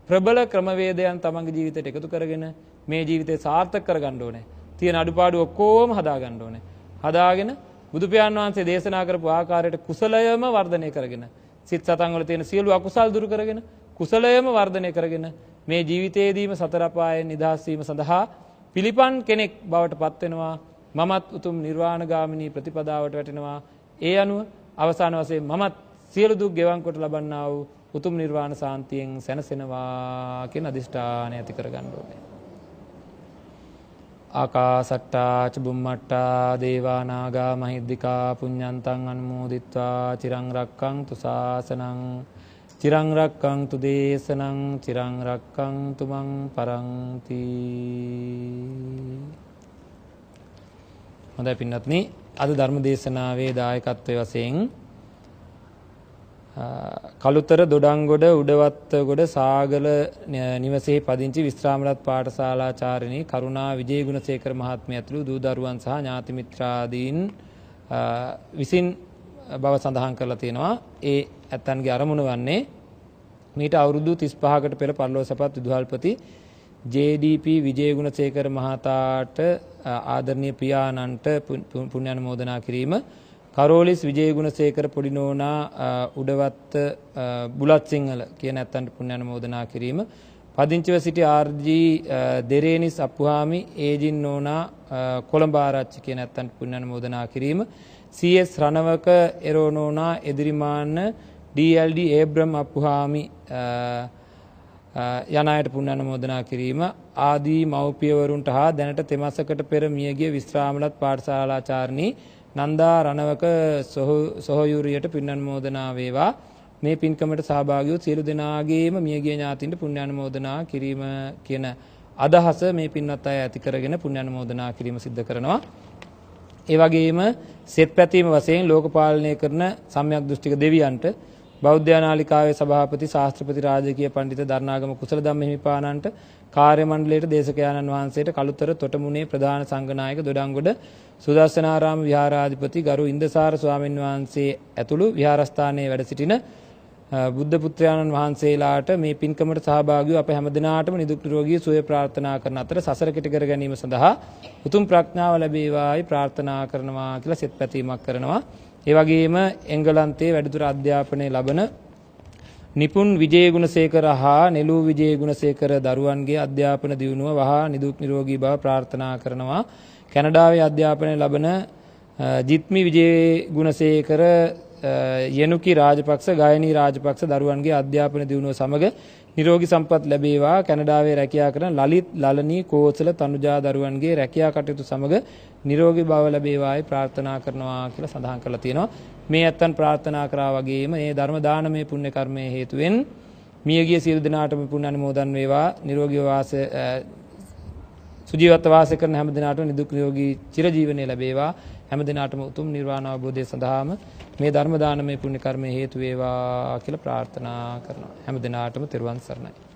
ප්‍රබල ක්‍රමවේදයන් Tamanගේ ජීවිතයට එකතු කරගෙන මේ ජීවිතේ සාර්ථක කරගන්න ඕනේ. තියෙන අඩුපාඩු ඔක්කොම හදාගන්න ඕනේ. හදාගෙන බුදු පියාණන් වහන්සේ දේශනා කරපු ආකාරයට කුසලයම වර්ධනය කරගෙන සිත් සතන් වල තියෙන සියලු අකුසල් දුරු කරගෙන කුසලයම වර්ධනය කරගෙන මේ ජීවිතයේදීම සතර අපායෙන් නිදහස් වීම සඳහා පිළිපන් කෙනෙක් බවට පත් වෙනවා. මමත් උතුම් නිර්වාණගාමිනී ප්‍රතිපදාවට වැටෙනවා. ඒ අනුව අවසාන වශයෙන් මමත් සියලු දුක් ගෙවන් කොට ලබන්නා වූ උතුම් නිර්වාණ සාන්තියෙන් සැනසෙනවා කියන අදිෂ්ඨානය ඇති කරගන්න ඕනේ. ආකාසට්ටා ච බුම්මට්ටා දේවා නාග මහිද්దికා පුඤ්ඤන්තං අනුමෝදිත්වා චිරං රක්ඛන්තු ශාසනං චිරං රක්ඛන්තු දේශනං චිරං රක්ඛන්තු මං පරන්ති. හොඳයි පින්වත්නි, අද ධර්ම දේශනාවේ දායකත්වයේ වශයෙන් කළුතර දොඩංගොඩ උඩවත්තගොඩ සාගල නිවසේ පදිංචි විශ්‍රාමලත් පාඨශාලාචාර්යිනී කරුණා විජේගුණසේකර මහත්මිය ඇතුළු දූ දරුවන් සහ ඥාති මිත්‍රාදීන් විසින් බව සඳහන් කරලා තියෙනවා. ඒ ඇත්තන්ගේ අරමුණ වන්නේ මීට අවුරුදු 35කට පෙර පරලෝසපත් විදුහල්පති JDP විජේගුණසේකර මහතාට ආදරණීය පියාණන්ට පුණ්‍යානුමෝදනා කිරීම, කරෝලිස් විජේගුණසේකර පොඩි නෝනා උඩවත්ත බුලත් සිංහල කියන ඇත්තන්ට පුණ්‍යානුමෝදනා කිරීම, පදිංචිව සිටි RG දෙරේනිස් අප්පුහාමි ඒජින් නෝනා කොළඹ ආරච්චි කියන ඇත්තන්ට පුණ්‍යානුමෝදනා කිරීම, CS රණවක එරෝ නෝනා එදිරිමාන්න DLD ඒබ්‍රම් අප්පුහාමි යන අයට පුණ්‍යානුමෝදනා කිරීම ආදී මව්පියවරුන්ට හා දැනට තෙමසකට පෙර මියගිය විශ්‍රාමලත් පාඨශාලාචාර්යිනී නන්දා රණවක සොහොයුරියට පුණ්‍යානුමෝදනා වේවා. මේ පින්කමට සහභාගී වූ සියලු දෙනාගේම මියගිය ඥාතීන්ට පුණ්‍යානුමෝදනා කිරීම කියන අදහස මේ පින්වත් අය ඇති කරගෙන පුණ්‍යානුමෝදනා කිරීම සිද්ධ කරනවා. ඒ වගේම සෙත් පැතීම වශයෙන් ලෝකපාලනය කරන සම්‍යක් දෘෂ්ටික දෙවියන්ට බෞද්ධ නාලිකාවේ සභාපති ශාස්ත්‍රපති රාජකීය පඬිතු දරණාගම කුසල ධම්ම හිමිපාණන්ට, කාර්ය මණ්ඩලයට, දේශකයාණන් වහන්සේට, කළුතර තොටමුණේ ප්‍රධාන සංඝනායක දොඩංගොඩ සුදර්ශනාරාම විහාරාධිපති ගරු ඉන්දසාර ස්වාමීන් වහන්සේ ඇතුළු විහාරස්ථානයේ වැඩ සිටින බුද්ධ පුත්‍රයාණන් වහන්සේලාට මේ පින්කමට සහභාගී වූ අප හැමදිනාටම නිදුක් නිරෝගී සුවය ප්‍රාර්ථනා කරන අතර සසර කෙටි කර ගැනීම සඳහා උතුම් ප්‍රඥාව ලැබේවායි ප්‍රාර්ථනා කරනවා කියලා සෙත් පැතීමක් කරනවා. ඒ වගේම එංගලන්තයේ වැඩිදුර අධ්‍යාපනය ලබන නිපුන් විජේගුණසේකර හා නෙළූ විජේගුණසේකර දරුවන්ගේ අධ්‍යාපන දියුණුව වහා නිදුක් නිරෝගී බව ප්‍රාර්ථනා කරනවා. කැනඩාවේ අධ්‍යාපනය ලබන ජිත්මි විජේගුණසේකර යනුකි රාජපක්ෂ ගායනී රාජපක්ෂ දරුවන්ගේ අධ්‍යාපන දියුණුව සමග නිරෝගී සම්පත් ලැබේවා. කැනඩාවේ රැකියා කරන ලලිත් ලලනී කෝසල තනුජා දරුවන්ගේ රැකියා කටයුතු සමග නිරෝගී බව ලැබේවායි ප්‍රාර්ථනා කරනවා කියලා සඳහන් කරලා තියෙනවා. මේ ඇත්තන් ප්‍රාර්ථනා කරා වගේම මේ ධර්ම දානමය පුණ්‍ය කර්මයේ හේතුවෙන් මියගිය සියලු දෙනාටම පුණ්‍යානුමෝදන් වේවා. නිරෝගී වාසය සුජීවත්ව වාසය කරන හැම දිනාටම නිදුක් නිරෝගී චිරජීවනයේ ලැබේවා. හැම දිනාටම උතුම් නිර්වාණ අවබෝධය සඳහාම මේ ධර්ම දානමය පුණ්‍ය කර්මයේ හේතු වේවා කියලා ප්‍රාර්ථනා කරනවා. හැම දිනාටම තෙරුවන් සරණයි.